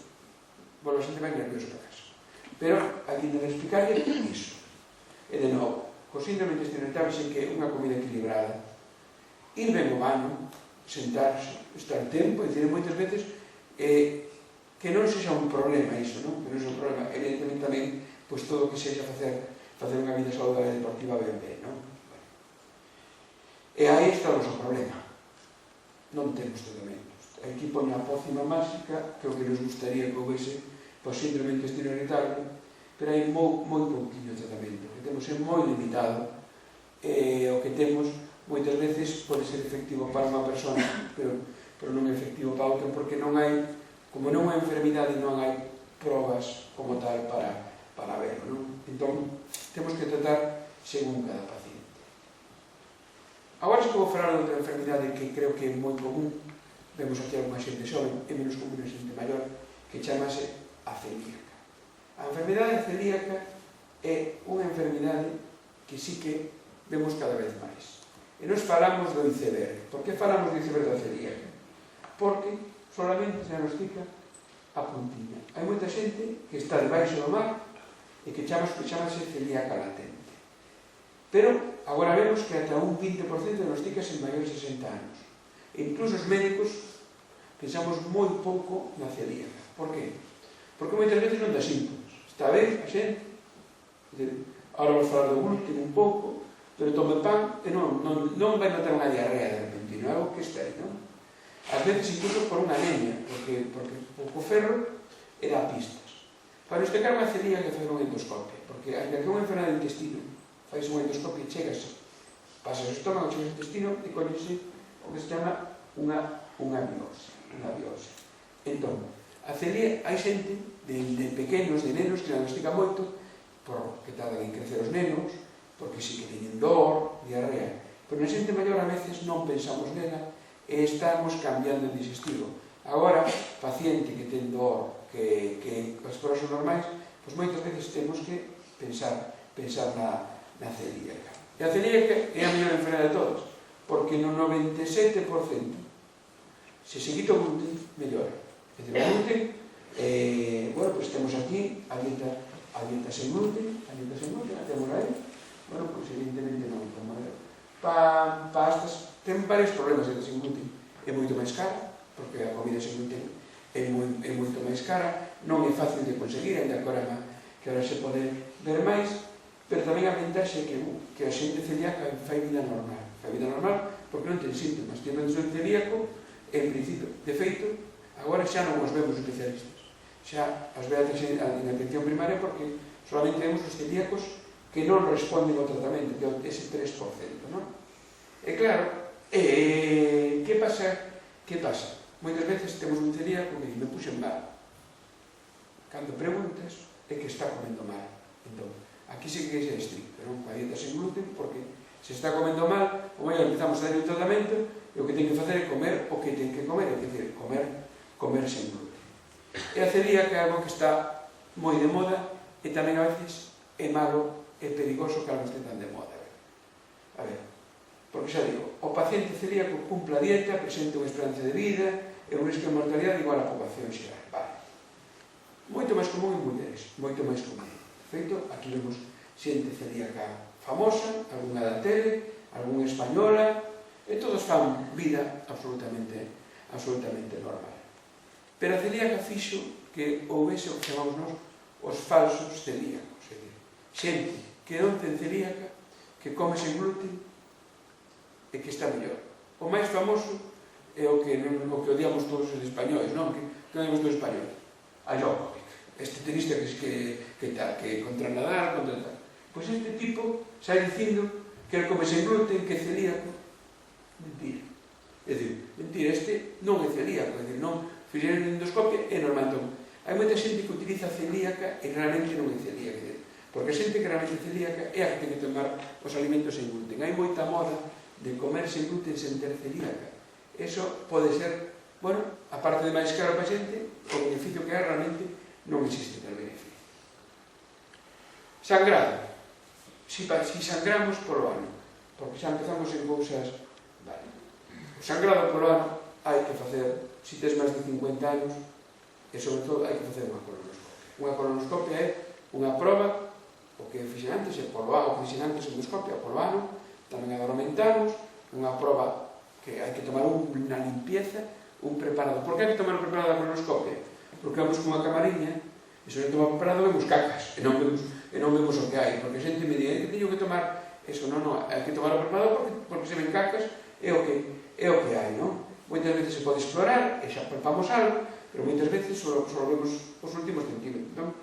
bueno, a xente vai nervioso para casa. Pero aquí debe explicarlle iso. E de novo, co síndrome do intestino irritable sei que é unha comida equilibrada, ir ben ao baño, sentarse, estar tempo, e dicir, moitas veces que non sexa un problema iso, non? Que non sexa un problema, evidentemente tamén, pois todo o que sexa facer unha vida saudável e deportiva ben, non? E aí está o noso problema. Non temos tratamentos. Aquí poño a pócima máxica, que é o que nos gustaría que houvese para o síndrome do intestino irritable, pero hai moi pouquinho tratamento. O que temos é moi limitado, e o que temos moitas veces pode ser efectivo para unha persona, pero non é efectivo para outra, porque non hai, como non é enfermidade, non hai probas como tal para verlo, non? Entón, temos que tratar según cada paciente. Agora que vou falar de outra enfermidade que creo que é moi común, vemos aquí alguna xente xoven, é menos común a xente maior, que chamase a celíaca. A enfermidade celíaca é unha enfermidade que sí que vemos cada vez máis. E nos falamos do iceberg. Por que falamos do iceberg da celíaca? Porque solamente se diagnostica a puntiña. Hai moita xente que está debaixo do mar e que chamase celíaca latente. Pero agora vemos que ata un 20% diagnosticas en maiores de 60 anos. E incluso os médicos pensamos moi pouco na celíaca. Por que? Porque moitas veces non dá síntomas. Está ben a xente, agora vamos falar do último un pouco, pero tome pan e non vai notar unha diarrea de repente, non é algo que espere, non? Ás veces incluso por unha anemia, porque o ferro era a pistas. Para este caso a celíaca facer unha endoscopia, porque a que unha enfermedade do intestino faz unha endoscopia e chegase, pasas o estómago, chegas ao intestino e coñese o que se chama unha biopsia. Entón, a celíaca, hai xente de pequenos, de nenos, que diagnostica moito porque tardan en crecer os nenos, porque sí que teñen dor, diarrea, pero na xente maior a veces non pensamos nela e estamos cambiando de digestivo. Agora, paciente que ten dor, que as cousas son normais, pois moitas veces temos que pensar na celíaca. E a celíaca é a mellor enfermedade de todas, porque no 97% se se quita o gluten, mellora. É dicir, o gluten, bueno, pois temos aquí a dieta sen gluten, a temos aí, bueno, pois evidentemente non, pastas, ten varios problemas a dieta sen gluten, é moito máis cara, porque a comida sen gluten é moito máis cara, non é fácil de conseguir, ainda que ahora se pode ver máis, pero tamén a ventaxe é que a xente celíaca fai vida normal, porque non ten síntomas, ten un celíaco, en principio, de feito, agora xa non os vemos especialistas, xa as veas en atención primaria porque solamente vemos os celíacos que non responden ao tratamento, que é ese 3%, non? E claro, que pasa? Moitas veces temos un celíaco que me puxen mal. Cando preguntas, é que está comendo mal. Entón, aquí sí que é estricto, non? A dieta sen gluten, porque se está comendo mal, o mellor empezamos a dar un tratamento e o que ten que facer é comer o que ten que comer, é dicir, comer sen gluten. E a celíaca é algo que está moi de moda e tamén a veces é malo e perigoso que algo este tan de moda. A ver, porque xa digo, o paciente celíaco cumple a dieta, presenta unha esperanza de vida e un risco de mortalidade igual á poboación xeral. Vale. Moito máis común en mulleres, moito máis común. De feito, aquí vemos xente celíaca famosa, algunha da tele, algunha española, e todos fan vida absolutamente normal. Pero a celíaca fixo que houvese o que chamamos nós os falsos celíacos, é dicir, xente que non ten celíaca, que come sen gluten e que está mellor. O máis famoso é o que odiamos todos os españoles, non? Que odiamos todos os españoles. A Djokovic, este tenista que contra Nadal, contra tal. Pois este tipo sai dicindo que ele come sen gluten, que é celíaco. Mentira. É dicir, mentira, este non é celíaco, é dicir, non fixeron endoscopia, é normal. Entón, hai moita xente que utiliza celíaca e realmente non é celíaca, porque a xente que realmente é celíaca é a que ten que tomar os alimentos sen gluten. Hai moita moda de comer sen gluten sen ter celíaca. Eso pode ser, bueno, a parte de máis caro para a xente, o beneficio que hai realmente non existe tal beneficio. Sangrado. Si sangramos polo ano, porque xa empezamos en cousas, vale. O sangrado polo ano hai que facer, si tes máis de 50 anos, e sobre todo hai que facer unha colonoscopia. Unha colonoscopia é unha proba, o que fixen antes é polo ano, o que fixen antes endoscopia polo ano, tamén agromentamos, unha proba que hai que tomar unha limpieza, un preparado. Por que hai que tomar un preparado da colonoscopia? Porque vamos con unha camariña, e se non toma preparado vemos cacas, e non vemos o que hai, porque a xente me di que teño que tomar eso, non, hai que tomar o preparado porque se ven cacas, é o que hai, non? Moitas veces se pode explorar, e xa palpamos algo, pero moitas veces só vemos os últimos centímetros. Entón,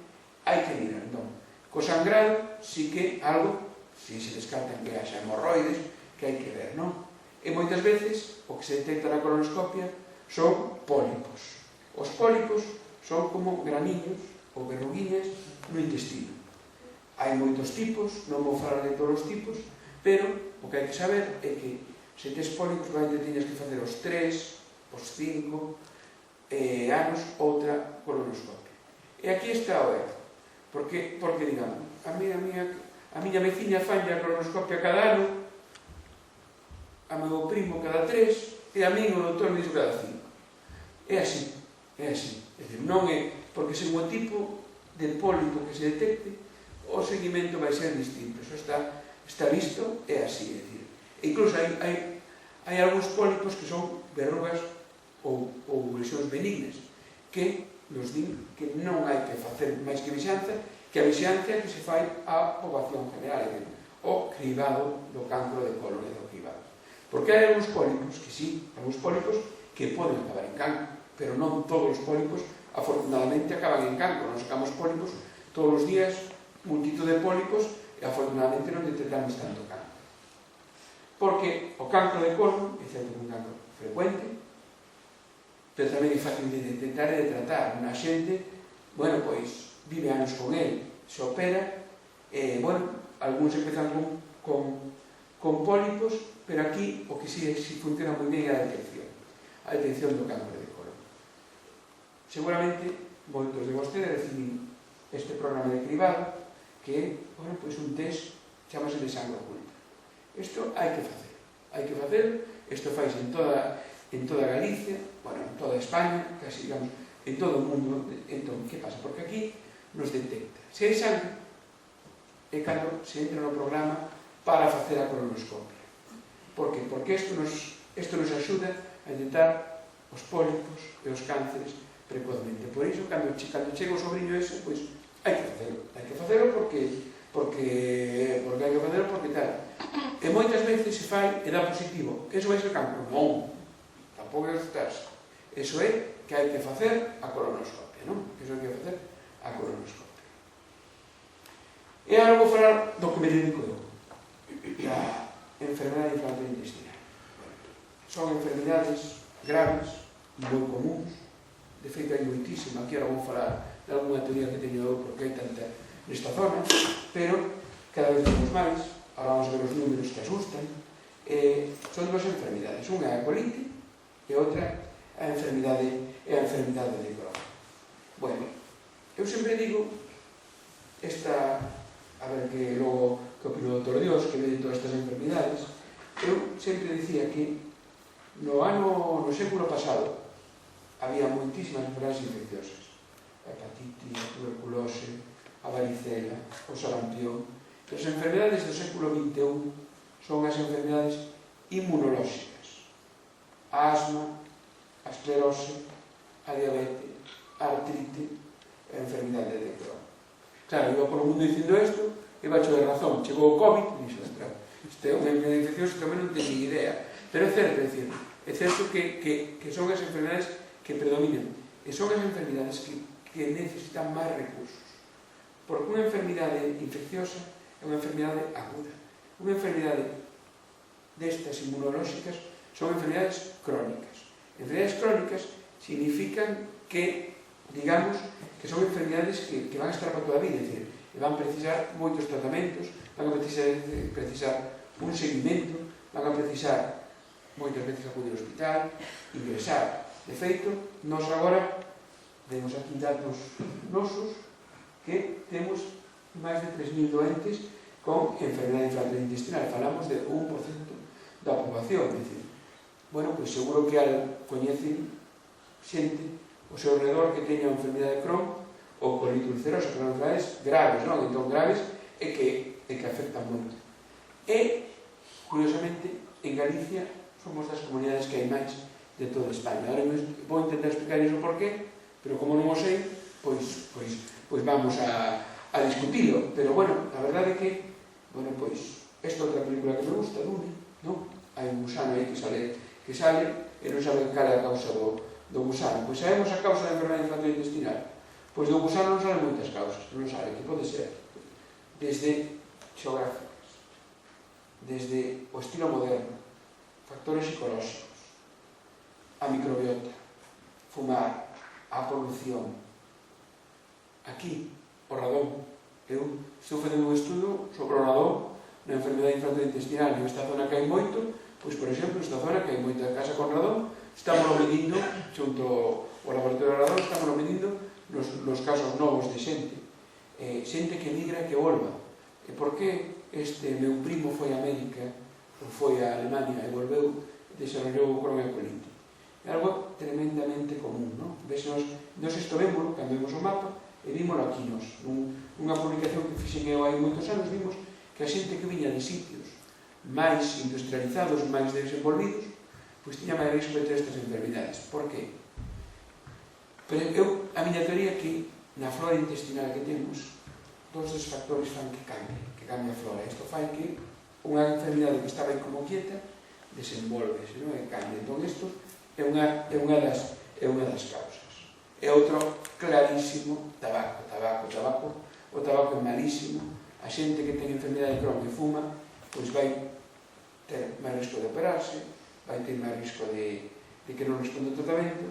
hai que mirar. Entón, co sangrado, sí que algo, si se descartan que haxa hemorroides, que hai que ver, non? E moitas veces, o que se detecta na colonoscopia son pólipos. Os pólipos son como graniños ou verruguiñas no intestino. Hai moitos tipos, non vou falar de todos os tipos, pero o que hai que saber é que se tes pólipos, realmente tiñas que facer os 3, os 5 anos outra colonoscopia. E aquí está o erro. Porque digamos, a miña veciña falla a colonoscopia cada ano, a meu primo cada 3, e a min o doutor me dixo cada 5. É así. É dicir, non é, porque sen o tipo de pólipo que se detecte, o seguimento vai ser distinto. Eso está visto, é así, é dicir. Incluso hai algúns pólipos que son verrugas ou lesións benignas, que nos din que non hai que facer máis que vixanza, que a vixanza que se fai á poboación general. O o cribado do cancro de colon e do cribado. Porque hai algúns pólipos que sí, algúns pólipos que poden acabar en cancro, pero non todos os pólipos afortunadamente acaban en cancro. Nos sacamos pólipos todos os días, multitud de pólipos, e afortunadamente non detectamos tanto cancro. Porque o cancro de colon é certo que é un cancro frecuente, pero tamén é fácil de detectar e de tratar. Unha xente, bueno, pois, vive anos con ele, se opera, algúns empezan con pólipos, pero aquí o que si funciona moi ben é a detección do cancro de colon. Seguramente, moitos de vostedes reciben este programa de cribado, que é, bueno, pois un test, chamase de sangre oculta. Isto hai que facer, isto faise en toda Galicia, bueno, en toda España, casi, digamos, en todo o mundo. Entón, que pasa? Porque aquí nos detecta. Se hai sangre, é cando se entra no programa para facer a colonoscopia. Por que? Porque isto nos axuda a detectar os pólipos e os cánceres precozmente. Por iso, cando chega o sobrinho ese, pois, hai que facelo porque tal. E moitas veces se fai e dá positivo. Eso vai ser cancro? Non. Tampouco é aceptarse. Eso é que hai que facer a colonoscopia, non? Eso hai que facer a colonoscopia. E agora vou falar do que me dedico eu, da enfermedade inflamatoria intestinal. Son enfermedades graves, moi comuns, de feito hai moitísima. Aquí agora vou falar de alguna teoría que teño eu, porque hai tanta nesta zona, pero cada vez temos máis. Ahora vamos a ver os números que asustan. Son dúas enfermedades. Unha é a colite e outra é a enfermidade de Crohn. Bueno, eu sempre digo a ver que logo que opino o Dr. Dios, que ve de todas estas enfermidades, eu sempre dicía que no século pasado había moitísimas enfermedades infecciosas. A hepatitis, a tuberculose, a varicela, o sarampión. As enfermedades do século XXI son as enfermedades inmunolóxicas. A asma, a esclerose, a diabetes, a artrite, a enfermedade de Crohn. Claro, iba por o mundo dicindo isto, e vai chover razón. Chegou o COVID, e dixo, isto é unha enfermedade infecciosa que tamén non teño idea. Pero é certo que son as enfermedades que predominan. E son as enfermedades que necesitan máis recursos. Porque unha enfermedade infecciosa é unha enfermedade aguda. Unha enfermedade destas inmunolóxicas son enfermedades crónicas. Enfermedades crónicas significan que, digamos, que son enfermedades que van a estar para toda a vida, é dicir, que van a precisar moitos tratamentos, van a precisar un seguimento, van a precisar moitas veces acudir ao hospital, ingresar. De feito, nós agora vemos aquí datos nosos que temos máis de 3.000 doentes con enfermedade inflamatoria intestinal. Falamos de 1% da poboación. É dicir, bueno, pois seguro que coñecen xente ao seu redor que teña a enfermedade de Crohn ou colite ulcerosa, que son enfermedades graves, non? Entón, graves é que afectan moito. E, curiosamente, en Galicia somos das comunidades que hai máis de toda España. Agora vou intentar explicar iso por qué, pero como non o sei, pois vamos a discutilo. Pero, bueno, a verdade é que, bueno, pois, esta outra película que me gusta, Dune, non? Hai un gusano aí que sale e non sabe cal é a causa do gusano. Pois sabemos a causa da enfermedade inflamatoria intestinal. Pois do gusano non saben moitas causas, non sabe que pode ser desde xeográficas, desde o estilo moderno, factores psicolóxicos, a microbiota, fumar, a polución. Aquí, o radón. Eu estou facendo un estudo sobre o radón na enfermedade inflamatoria intestinal. Nesta zona que hai moito, pois, por exemplo, esta zona que hai moita casa con radón, estamos medindo, xunto ao laboratorio de radón, estamos medindo nos casos novos de xente. Xente que migra e que volva. E por que este meu primo foi a América, ou foi a Alemania, e volveu, desarrollou o Crohn e a colite? É algo tremendamente común, non? Nos isto vémoslo, cando vemos o mapa, e vímoslo aquí nos. Nunha publicación que fixen eu hai moitos anos, vimos que a xente que viña de sitios máis industrializados, máis desenvolvidos, pois tiña máis risco de ter estas enfermedades. Por qué? Pero a miña teoría é que na flora intestinal que temos dos dos factores fan que cambie a flora. Isto fai que unha enfermidade que estaba aí como quieta desenvolvese, non? E cambia. Entón, isto é unha das causas. E outro clarísimo, tabaco. O tabaco é malísimo. A xente que ten enfermidade de Crohn e fuma, pois vai ter máis risco de operarse, vai ter máis risco de que non responde ao tratamento.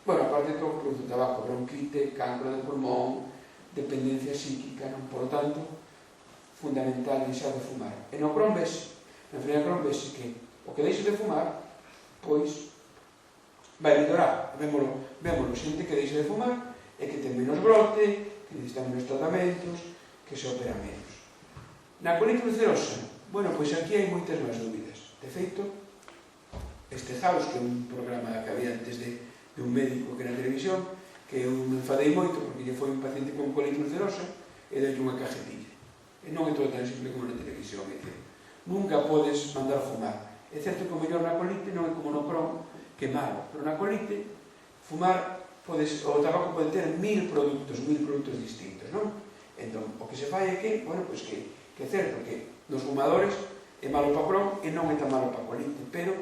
Bueno, aparte de todo, produce tabaco, bronquite, cancro de pulmón, dependencia psíquica, non? Por lo tanto, fundamental deixar de fumar. E no Crohn vese, na enfermedade de Crohn vese que o que deixe de fumar, pois, vai mellorar. Vémolo, xente que deixe de fumar e que ten menos brote, que necesita menos tratamentos, que se opera menos. Na colite ulcerosa, bueno, pois aquí hai moitas máis dúbidas. De feito, este House, que é un programa que había antes de un médico que na televisión, que eu me enfadei moito porque lle foi un paciente con colite ulcerosa e deu unha cajetilla. E non é todo tan simple como na televisión. É dicir, nunca podes mandar fumar. É certo que o mellor na colite non é como no Crohn, que é malo, pero na colite fumar o tabaco pode ter 1000 produtos distintos, non? Entón, o que se fai é que, bueno, pois que é certo que nos fumadores é malo para Crohn e non é tan malo para colite, pero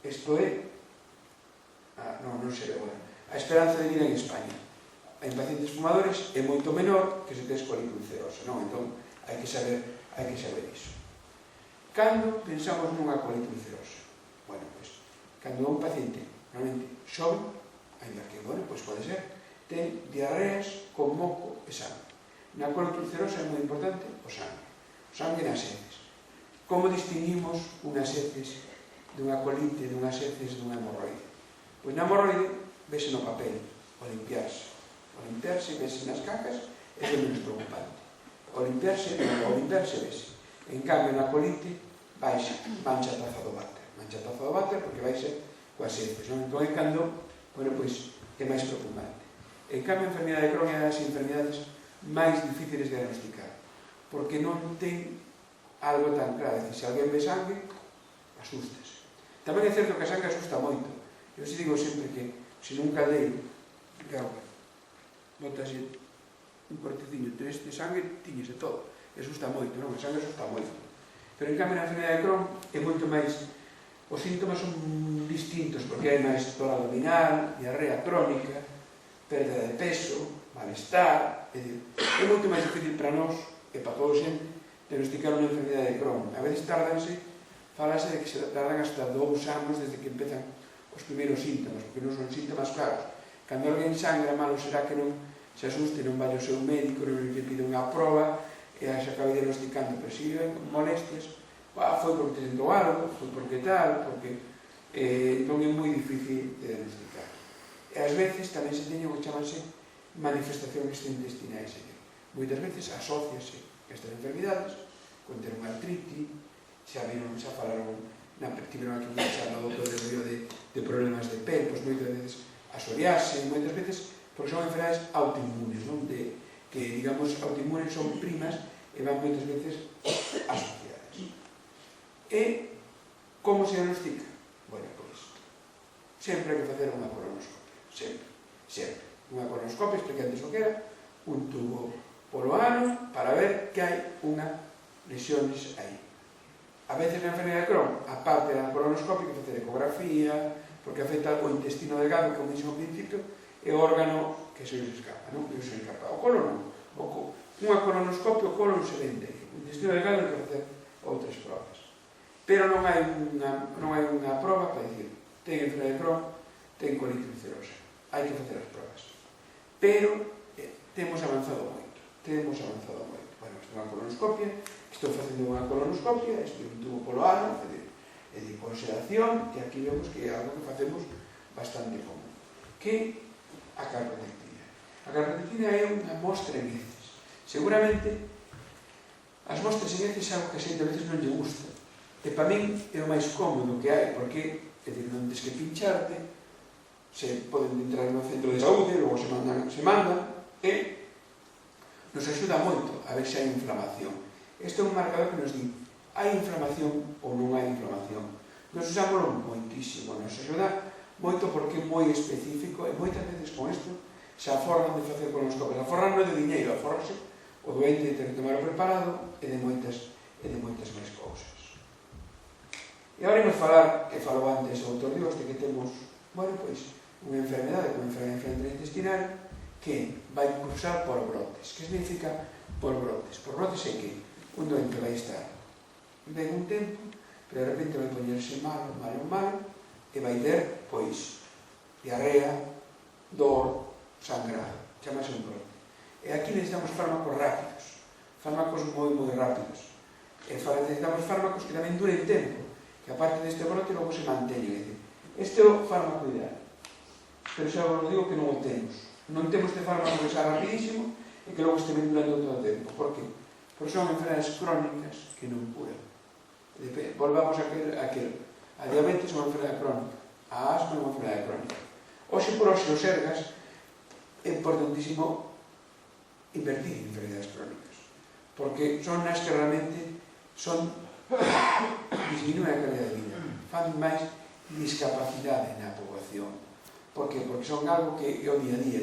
isto é non se ve, bueno, a esperanza de vida en España en pacientes fumadores é moito menor que se tes colite ulcerosa, non? Entón, hai que saber iso. Cando pensamos nunha colite ulcerosa? Bueno, pois, cando un paciente realmente xoven, ainda que, bueno, pois pode ser, ten diarreas con moco e sangue. Na colite ulcerosa é moi importante o sangue nas heces. Como distinguimos unhas heces dunha colite, dunhas heces dunha hemorroide? Pois na hemorroide vese no papel, o limpiarse. O limpiarse vese nas cacas é menos preocupante. O limpiarse vese. En cambio, na colite mancha a taza do váter porque vai ser coas heces, non? Entón é cando, bueno, pois, é máis preocupante. En cambio, a enfermidade de Crohn é das enfermidades máis difíciles de diagnosticar, porque non ten algo tan claro. Se alguén ve sangue, asústase. Tamén é certo que a sangue asusta moito. Eu se digo sempre que se nun caldeiro, claro, botase un corteciño de sangue, tiñese todo. Asusta moito, non? A sangue asusta moito. Pero en cambio na enfermidade de Crohn é moito máis. Os síntomas son distintos porque hai máis dor abdominal, diarrea crónica, perda de peso, malestar. É moito máis difícil para nós e para todos xente diagnosticar unha enfermidade de Crohn. A veces falase de que se tardan hasta 2 anos desde que empezan os primeiros síntomas, porque non son síntomas claros. Cando alguén sangra malo, será que non se asuste, non vai ao seu médico, non lle pide unha proba e se acabe diagnosticando, pero se molestias, foi porque te sentou algo, foi porque tal, porque non é moi difícil de diagnosticar. E ás veces tamén se teñen o que chamanse manifestacións intestinais. Moitas veces asóciase estas enfermidades con ter unha artrite, xa falaron, tiveron aquí unha charla do doutor de problemas de pel, pois moitas veces a psoriase, moitas veces porque son enfermedades autoinmunes, non? Que, digamos, autoinmunes son primas e van moitas veces asociadas. E como se diagnostica? Bueno, pois, sempre hai que facer unha colonoscopia, sempre. Unha colonoscopia, expliquei antes o que era, un tubo polo ano para ver que hai unha lesiones aí. A veces na enfermedade de Crohn, a parte da colonoscopia, que facer ecografía, porque afecta o intestino delgado, que, como dixo ao principio, é o órgano que se escapa, non? Que se escapa. O colon non. Unha colonoscopia, o colon se vende. O intestino delgado hai que facer outras probas. Pero non hai unha proba para dicir ten enfermedade de Crohn, ten colite ulcerosa. Hai que facer as probas. Pero temos avanzado moito. Bueno, isto é unha colonoscopia, estou facendo unha colonoscopia, isto é un tubo polo ano, é de consideración, e aquí vemos que é algo que facemos bastante común. Que a carpetectomía. A carpetectomía é unha mostra en heces. Seguramente, as mostras en heces é algo que a xente a veces non lle gusta. E para min é o máis cómodo que hai, porque, é dicir, non tens que pincharte, se poden entrar no centro de saúde, logo se mandan, e nos axuda moito a ver se hai inflamación. Este é un marcador que nos di hai inflamación ou non hai inflamación. Nos usámoslo moitísimo, nos axuda moito porque é moi específico e moitas veces con isto se aforran de facer colonoscopias. Aforran non de diñeiro, aforranse O doente ten que tomar o preparado e de moitas máis cousas. E agora imos falar, que falou antes o autor Dios, de que temos, bueno, pois, unha enfermedade, como a enfermedade intestinal, que vai cursar por brotes. Que significa por brotes? Por brotes é que un doente vai estar ben un tempo, pero de repente vai poñerse malo, e vai ter, pois, diarrea, dor, sangrado. Chamase un brote. E aquí necesitamos fármacos rápidos, fármacos moi rápidos. E necesitamos fármacos que tamén duren tempo, que aparte deste brote logo se manteñen. Este é o fármaco ideal. Pero xa vos digo que non o temos. Non temos este fármaco que xa rapidísimo e que logo este ben durando todo o tempo. Por que? Porque son enfermedades crónicas que non curan. Volvamos a aquel. A diabetes é unha enfermedade crónica. A asma é unha enfermedade crónica. Hoxe por hoxe os ergas é importantísimo invertir en enfermedades crónicas. Porque son as que realmente disminuen a calidad de vida. Fan máis discapacidade na poboación. Por que? Porque son algo que é o día a día.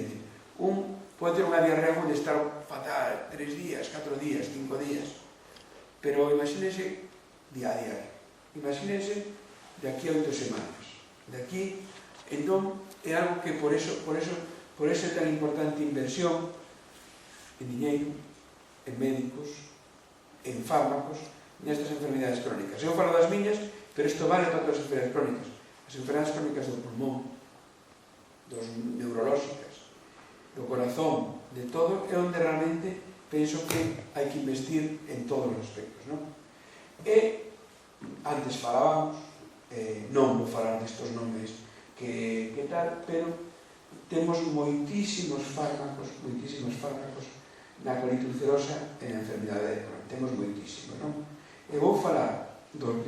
Un pode ter unha diarrea onde estar fatal 3 días, 4 días, 5 días. Pero imagínense día a día. Imagínense de aquí a 8 semanas. De aquí, entón, é algo que por eso é tan importante inversión en diñeiro, en médicos, en fármacos, nestas enfermedades crónicas. Eu falo das miñas, pero isto vale para todas as enfermedades crónicas. As enfermedades crónicas do pulmón, dos neurolóxicas, do corazón, de todo, é onde realmente penso que hai que investir en todos os aspectos, non? E antes falábamos, non vou falar destos nomes que tal, pero temos moitísimos fármacos na colitis ulcerosa e na enfermidade de Crohn. Temos moitísimos, non? E vou falar dos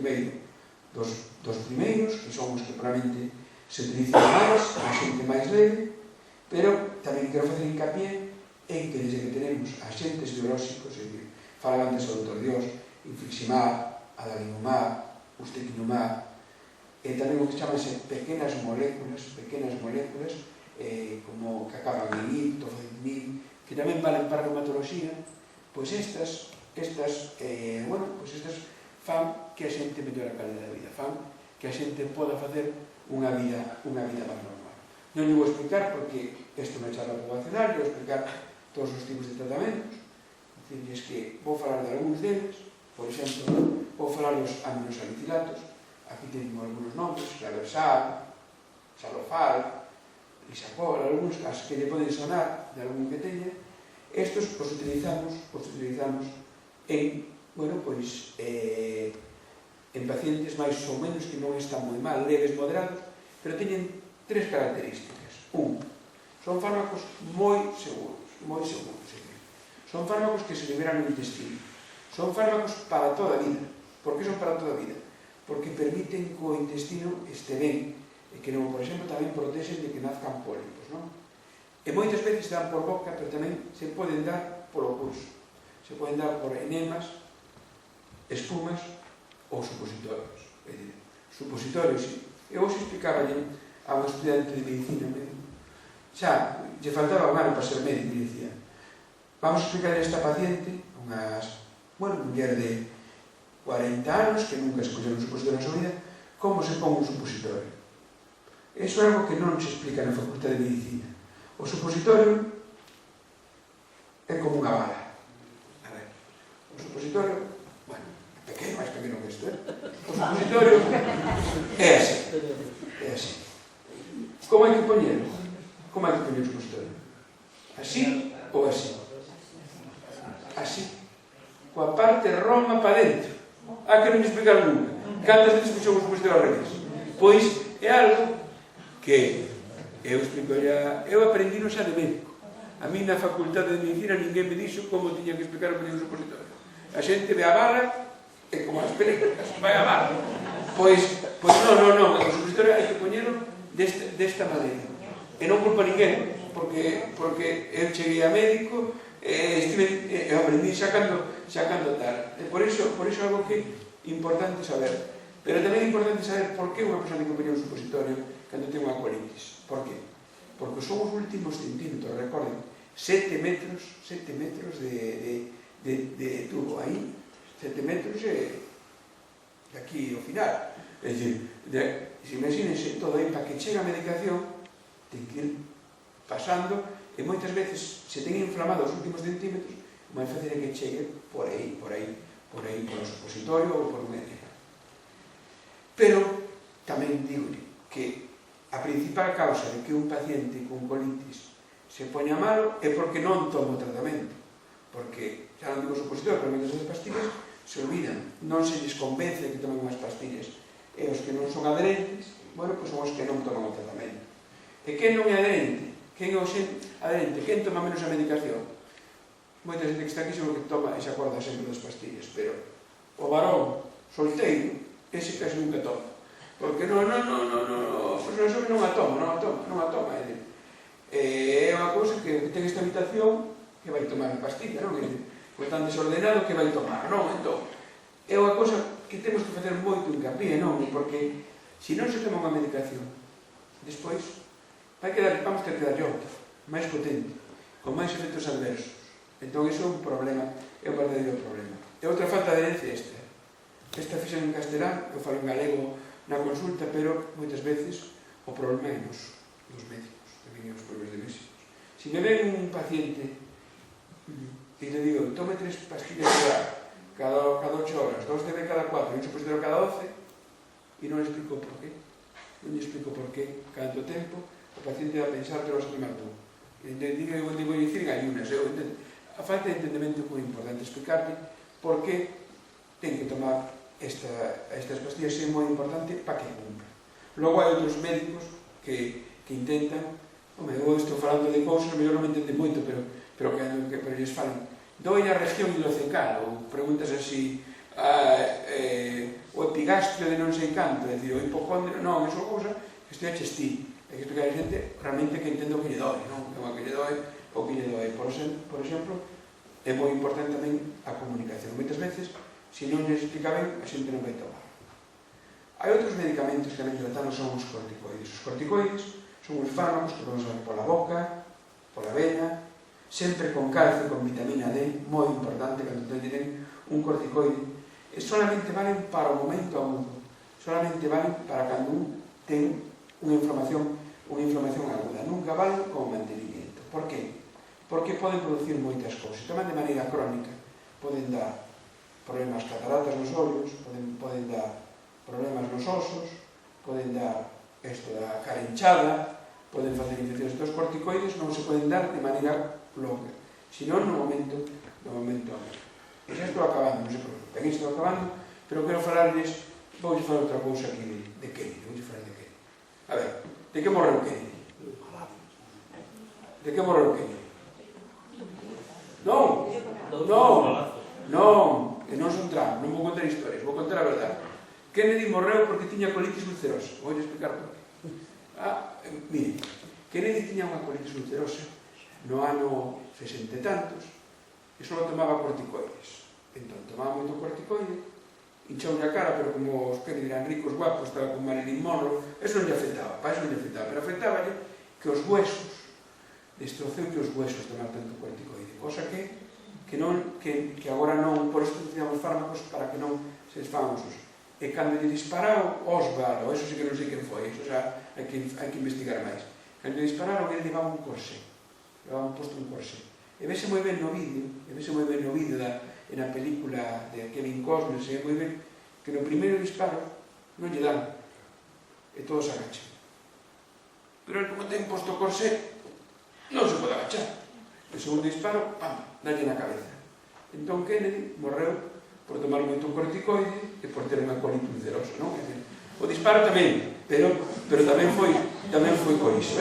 primeiros, que son os que probablemente se utilizan máis, a xente máis leve, pero tamén quero facer hincapié en que desde que tenemos axentes biolóxicos, fala antes o Dr. Dios, infliximab, adalimumab, ustekinumab, e tamén o que chamanse pequenas moléculas, como que acaban en il, tofenil, que tamén valen para a reumatoloxía, pois estas fan que a xente mellora a calidad de vida, fan que a xente poda facer unha vida máis normal. Non vou explicar porque isto non é charla poblacional, vou explicar todos os tipos de tratamentos, dicirles que vou falar de algúns deles, por exemplo, vou falar dos aminosalicilatos, aquí tenemos algunos nombres, Claversal, Salofal, Lisacol, algúns casos que lle poden sonar de algún que teña. Estos os utilizamos en, en pacientes máis ou menos que non están moi mal, leves, moderados, pero teñen 3 características. Son fármacos moi seguros, son fármacos que se liberan no intestino, son fármacos para toda a vida. Por que son para toda a vida? Porque permiten que o intestino este ben, e que, por exemplo, tamén protexen de que nazcan pólipos, non? E moitas veces dan por boca, pero tamén se poden dar polo pulso. Se poden dar por enemas, espumas ou supositorios. É dicir, supositorios, sí. Eu vos explicaballe a un estudiante de medicina mesmo. Xa, lle faltaba un ano para ser médico, e dicía, vamos a explicar a esta paciente, unha muller de 40 anos, que nunca se puxeron un supositorio na súa vida, como se pon un supositorio. Eso é algo que non se explica na Facultade de Medicina. O supositorio é como unha bala. A ver, o supositorio, bueno, pequeno, máis pequeno que isto, o supositorio é así. Como hai que poñelo? Como hai que poñer o supositorio? Así ou así? Así. Coa parte roma para dentro. Que non me explicar nunca. Cantas veces puxou o supositorio ao revés? Pois é algo que eu explico ya, eu aprendi no xa de médico. A mí na Facultade de Medicina ninguén me dixo como tiña que explicar o que tiña un supositorio. A xente ve a bala e como as películas, vai a bala. Pois non, o supositorio hai que poñelo desta maneira. E non culpa ninguén, porque eu cheguei a médico e aprendi xa cando tal. E por iso é algo que é importante saber. Pero tamén é importante saber por que unha persona que poña un supositorio cando ten unha colitis. Por qué? Porque son os últimos centímetros, recorden, 7 metros de tubo aí, 7 metros de aquí ao final. É dicir, imagínense todo aí, para que chegue a medicación, ten que ir pasando, e moitas veces se ten inflamado os últimos centímetros, máis fácil é que chegue por aí, por o supositorio ou por unha herida. Pero tamén digo que a principal causa de que un paciente con colitis se poña malo é porque non toma o tratamento, porque xa non digo supositorio, pero moitas veces pastillas se olvidan, non se lles convence que tomen unhas pastillas, e os que non son adherentes, bueno, pois son os que non toman o tratamento. E quen non é adherente? Quen é o adherente? Quen toma menos a medicación? Moita xente que está aquí seguro que toma e se acorda sempre das pastillas, pero o varón solteiro, ese casi nunca toma, porque non a toma, é unha cousa que ten esta habitación que vai tomar a pastilla, non? Foi tan desordenado que vai tomar, non? Entón, é unha cousa que temos que facer moito hincapié, non? Porque se non se toma unha medicación, despois vamos ter que darlle outra, máis potente, con máis efectos adversos. Entón, iso é un problema, é un verdadeiro problema. E outra falta de herencia esta fixen en castelán, eu falo en galego na consulta, pero moitas veces o problema é dos médicos, tamén é os problemas de médicos. Se me ven un paciente e le digo, tome 3 pastillas cada 8 horas, 2 de cada 4, e un supositorio cada 12, e non le explico por qué. Non le explico por qué, canto tempo, o paciente vai pensar que lo vas a tomar tú. E digo, vou dicir en ayunas. A falta de entendemento é moi importante, explicarle por qué ten que tomar estas pastillas, é moi importante para que cumpra. Logo hai outros médicos que intentan, eu estou falando de cousas, mellor non me entenden moito, pero eles falan, doe a región ileocecal, ou preguntas así, o epigastrio de non sei canto, é dicir, o hipocondrio, non, é só cousa que estou a chestí. Hai que explicar a xente realmente que entendo o que lle doe, non? O que lle doe, o que lle doe. Por exemplo, é moi importante tamén a comunicación. Moitas veces, se non lle explica ben, a xente non vai tomar. Hai outros medicamentos que tamén tratamos, son os corticoides. Os corticoides son os fármacos que podemos dar pola boca, pola vena, sempre con calcio, con vitamina D, moi importante cando tienen un corticoide. E solamente valen para o momento agudo, solamente valen para cando un ten unha inflamación aguda, nunca valen como mantenimiento. Por qué? Porque poden producir moitas cousas. Toman de maneira crónica, poden dar problemas cataratas nos ollos, poden dar problemas nos osos, poden dar isto da cara hinchada, poden facer infeccións. Estos corticoides non se poden dar de maneira longa, senón no momento. E xa estou acabando, non se preocupen, estou acabando, pero quero falarles, vou falar outra cousa aquí de Kennedy, vou falar de Kennedy. A ver, de que morreu Kennedy? De que morreu Kennedy? Non, que non son Trump, non vou contar historias, vou contar a verdade. Kennedy morreu porque tiña colitis ulcerosa, vou explicar por qué. Mire, Kennedy tiña unha colitis ulcerosa no ano 60 e tantos e só tomaba corticoides. Entón, tomaba moito corticoide, hinchou a cara, pero como os Kennedy eran ricos, guapos, estaba con Marilyn Monroe, eso non lle afectaba, para eso non lle afectaba, pero afectaba que os huesos, destroceu que os huesos tomar tanto corticoide, cosa que agora non, por isto teníamos fármacos para que non se desfagan os osos. E cando lle dispararon Oswald, eso sí que non sei quen foi, eso xa hai que investigar máis. Cando lle dispararon, ele levaba un corsé, levaba posto un corsé. E vese moi ben no vídeo, na película de Kevin Costner, se ve moi ben que no primeiro disparo non lle dan, e todos agachan. Pero el como ten posto o corsé, non se pode agachar. O segundo disparo, pam, dalle na cabeza. Entón Kennedy morreu por tomar moito corticoide e por ter unha colitis ulcerosa, non? O disparo tamén, pero tamén foi por iso,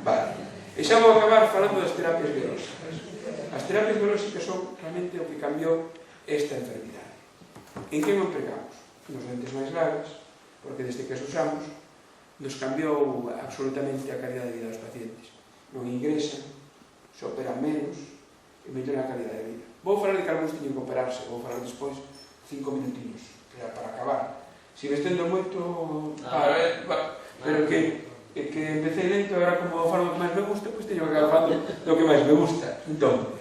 Vale. E xa vou acabar falando das terapias biolóxicas. As terapias biolóxicas son realmente o que cambiou esta enfermidade. En que o empregamos? Nos dentes máis largas, porque desde que as usamos nos cambiou absolutamente a calidad de vida dos pacientes. Non ingresan, se operan menos e mellora a calidad de vida. Vou falar de que algúns teñen que operarse, vou falar despois 5 minutinos para acabar. Se me estendo moito, pero que e que empecé lento, agora como falo do que máis me gusta, pois teño que acabar do que máis me gusta. Entón,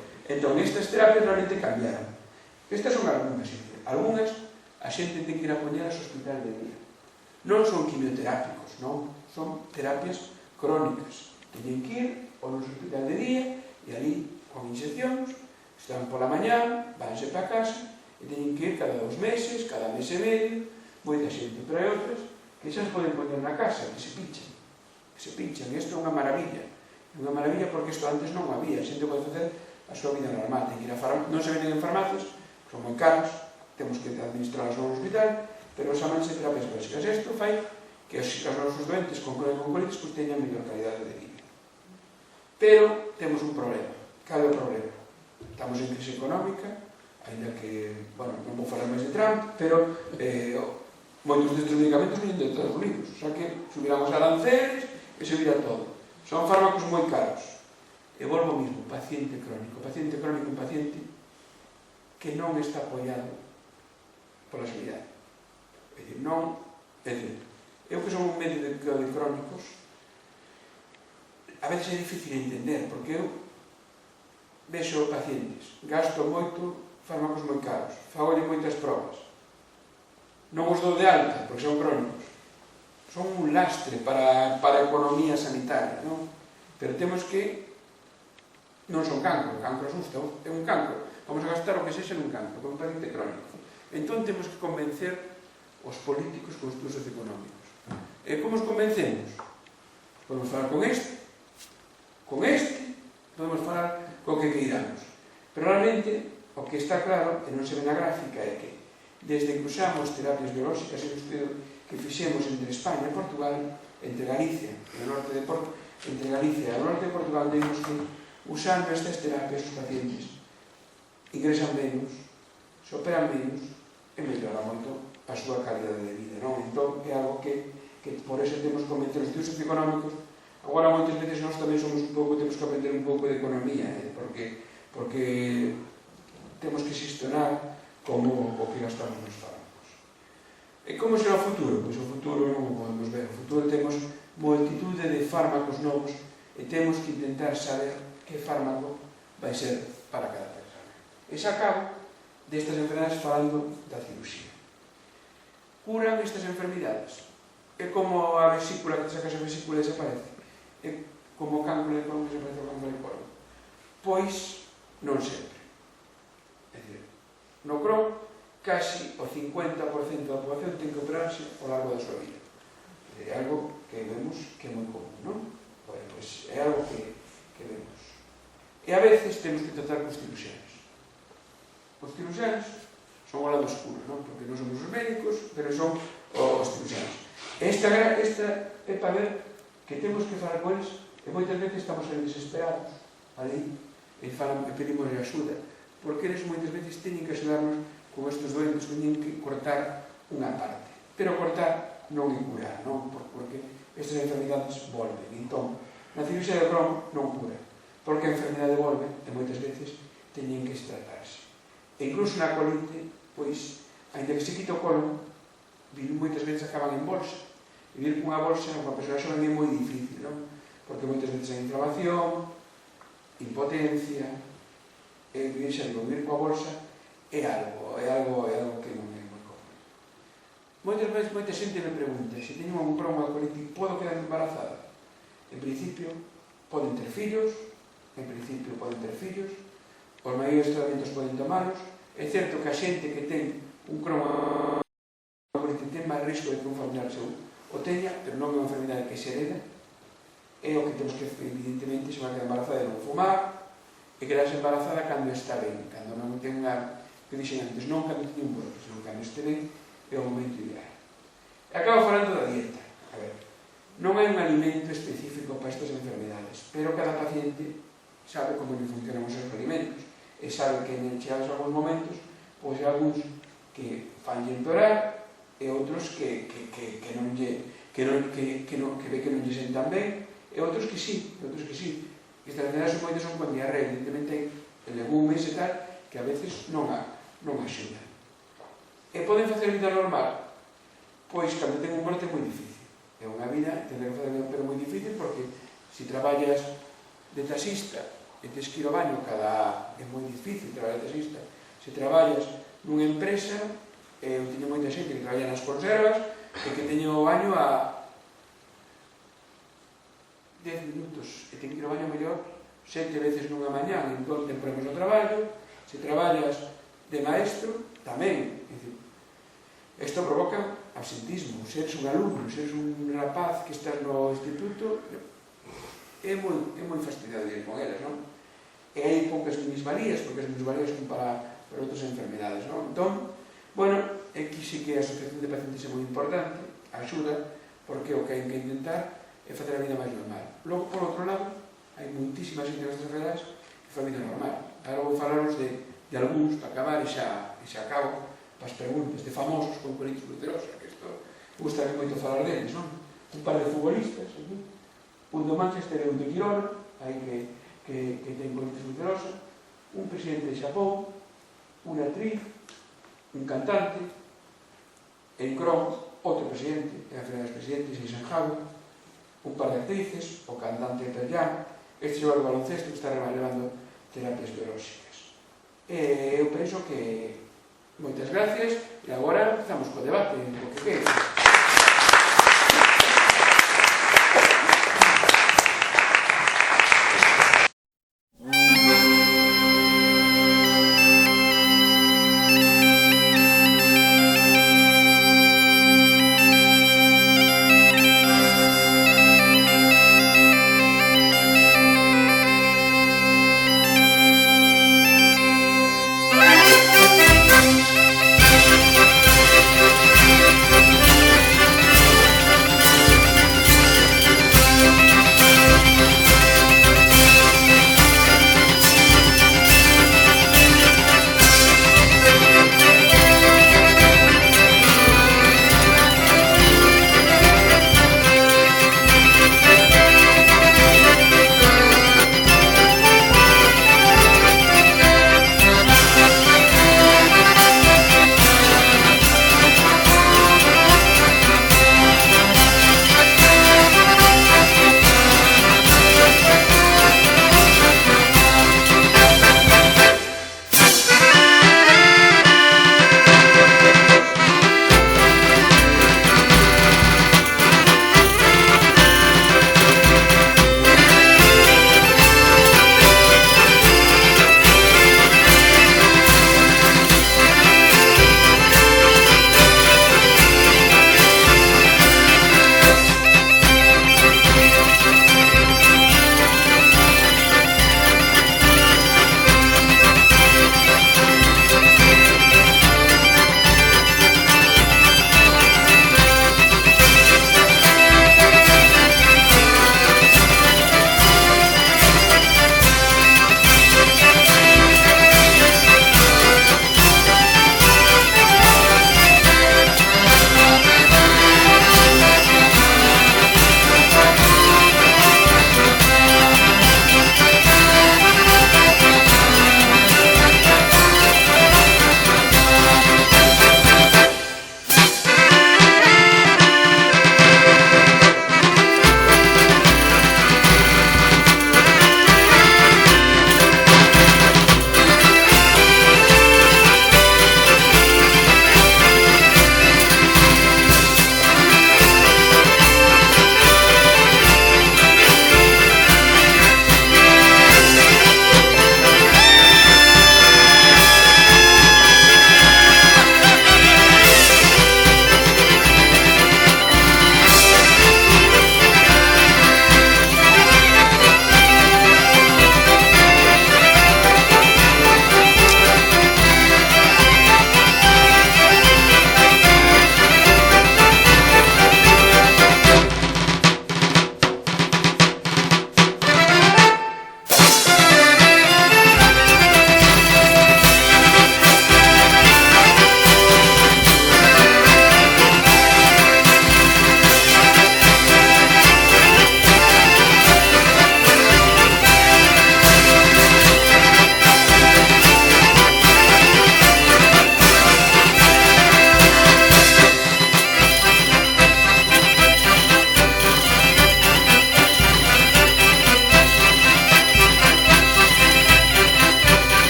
estas terapias realmente cambiaron. Estas son algunhas, algunhas a xente ten que ir a poñer aos hospitais de día. Non son quimioterápicos, non, son terapias crónicas. Teñen que ir aos hospitais de día e ali, con inxeccións, están pola mañá, vanse para casa e teñen que ir cada 2 meses, cada mes e medio, moita xente, pero hai outras que xa se poden poñer na casa, que se pinchan. Isto é unha maravilla. É unha maravilla porque isto antes non había. A xente pode facer a súa vida normal. Ten que ir a non se venden en farmacias, son moi caros, temos que administrarlas no hospital, pero chamanse terapias básicas. Isto fai que os nosos doentes con colitis teñan mellor calidade de vida. Pero temos un problema. Cal é o problema? Estamos en crise económica, ainda que, bueno, non vou falar máis de Trump, pero moitos destes medicamentos vienen de Estados Unidos, o sea que subirán os aranceles e subirá todo. Son fármacos moi caros. E volvo ao mismo, paciente crónico. Paciente crónico, un paciente que non está apoiado pola sanidade. É dicir, non... É dicir, eu que son un médico de crónicos, a veces é difícil entender, porque eu vexo pacientes, gasto moito fármacos moi caros, fagolle moitas probas, non os dou de alta, porque son crónicos. Son un lastre para a economía sanitaria, non? Pero temos que... Non son cancro, o cancro asusta, é un cancro. Vamos a gastar o que sexa nun cancro, como un paciente crónico. Entón temos que convencer os políticos con estudos económicos. E como os convencemos? Podemos falar con este, podemos falar co que queiramos. Pero realmente, o que está claro, e non se ve na gráfica, é que desde que usamos terapias biolóxicas, é un estudo que fixemos entre España e Portugal, entre Galicia e o norte de Portugal, vimos que usando estas terapias os pacientes ingresan menos, se operan menos e mellora moito a súa calidade de vida, non? Entón é algo que por eso temos que convencer os estudos económicos. Agora moitas veces nós tamén somos un pouco, temos que aprender un pouco de economía, porque temos que xestionar como o que gastamos nos fármacos. E como será o futuro? Pois o futuro non o podemos ver. O futuro temos multitude de fármacos novos e temos que intentar saber que fármaco vai ser para cada persona. E xa acabo destas enfermedades falando da cirurxía. Curan estas enfermidades? É como a vesícula, que te sacas a vesícula e desaparece? É como o cancro de colon que desaparece o cancro de colon? Pois non sempre. É dicir, no Crohn casi o 50% da poboación ten que operarse ao largo da súa vida. É algo que vemos que é moi común, non? Bueno, pois é algo que vemos. E a veces temos que tratar con os ciruxanos. Os ciruxanos son o lado oscuro, non? Porque non somos os médicos, pero son os ciruxanos. Esta é para ver que temos que falar con eles e moitas veces estamos aí desesperados ali e pedimos axuda, porque eles moitas veces teñen que axudarnos con estes doentes, teñen que cortar unha parte. Pero cortar non é curar, non? Porque estas enfermidades volven. Entón, na cirurxía de Crohn non cura, porque a enfermidade volve e moitas veces teñen que tratarse. E incluso na colite, pois, ainda que se quita o colon, moitas veces acaban en bolsa. Vivir cunha bolsa, unha persoa xoven é moi difícil, non? Porque moitas veces hai inflamación, impotencia, e vivir coa bolsa é algo que non é moi común. Moitas veces moita xente me pregunta se teño un Crohn ou colitis, podo quedar embarazada? En principio, poden ter fillos, os maiores tratamentos poden tomalos. É certo que a xente que ten un Crohn ou colitis ten máis risco de que un familiar seu o teña, pero non é unha enfermidade que se hereda. É o que temos que, evidentemente, se vai quedar embarazada de non fumar e quedarse embarazada cando está ben, cando non ten unha... que dixen antes, non cando teña un brote, senón cando este ben é o momento ideal. E acabo falando da dieta. A ver, non hai un alimento específico para estas enfermedades, pero cada paciente sabe como lle funcionan os seus alimentos e sabe que en chegados algúns momentos, pois hai algúns que fanlle empeorar e outros que ve que non lle sentan ben e outros que sí. Estas enfermedades son con diarrea, evidentemente hai legumes e tal que a veces non axudan. E poden facer vida normal? Pois cando ten un brote é moi difícil. É unha vida, tende que facer pero moi difícil, porque se traballas de taxista e tes que ir ao baño é moi difícil traballar de taxista. Se traballas nunha empresa, eu teño moita xente que traballa nas conservas e que teño o baño a 10 minutos e ten que ir ao baño mellor 7 veces nunha mañá en 2 temporadas no traballo. Se traballas de maestro, tamén. Isto provoca absentismo. Se eres un alumno, se eres un rapaz que estás no instituto, é moi fastidiado ir con eles, non? E hai poucas minusvalías, porque as minusvalías son para outras enfermedades, non? Entón, bueno, aquí sí que a asociación de pacientes é moi importante, axuda, porque o que hai que intentar é facer a vida máis normal. Logo, por outro lado, hai moitísima xente nestas enfermedades que fai a vida normal. Agora vou falaros de algúns, para acabar, e xa acabo, as preguntas de famosos con colitis ulcerosa, que isto gusta moito falar deles, non? Un par de futbolistas, un do Manchester e un de Girona, aí que ten colitis ulcerosa, un presidente de Xapón, unha actriz, un cantante, en Cron, outro presidente, é a Feira dos Presidentes, Eisenhower, un par de actrices, o cantante italiano, este xogador de baloncesto que está relevando terapias biolóxicas. Eu penso que moitas gracias e agora empezamos co debate, o que queira.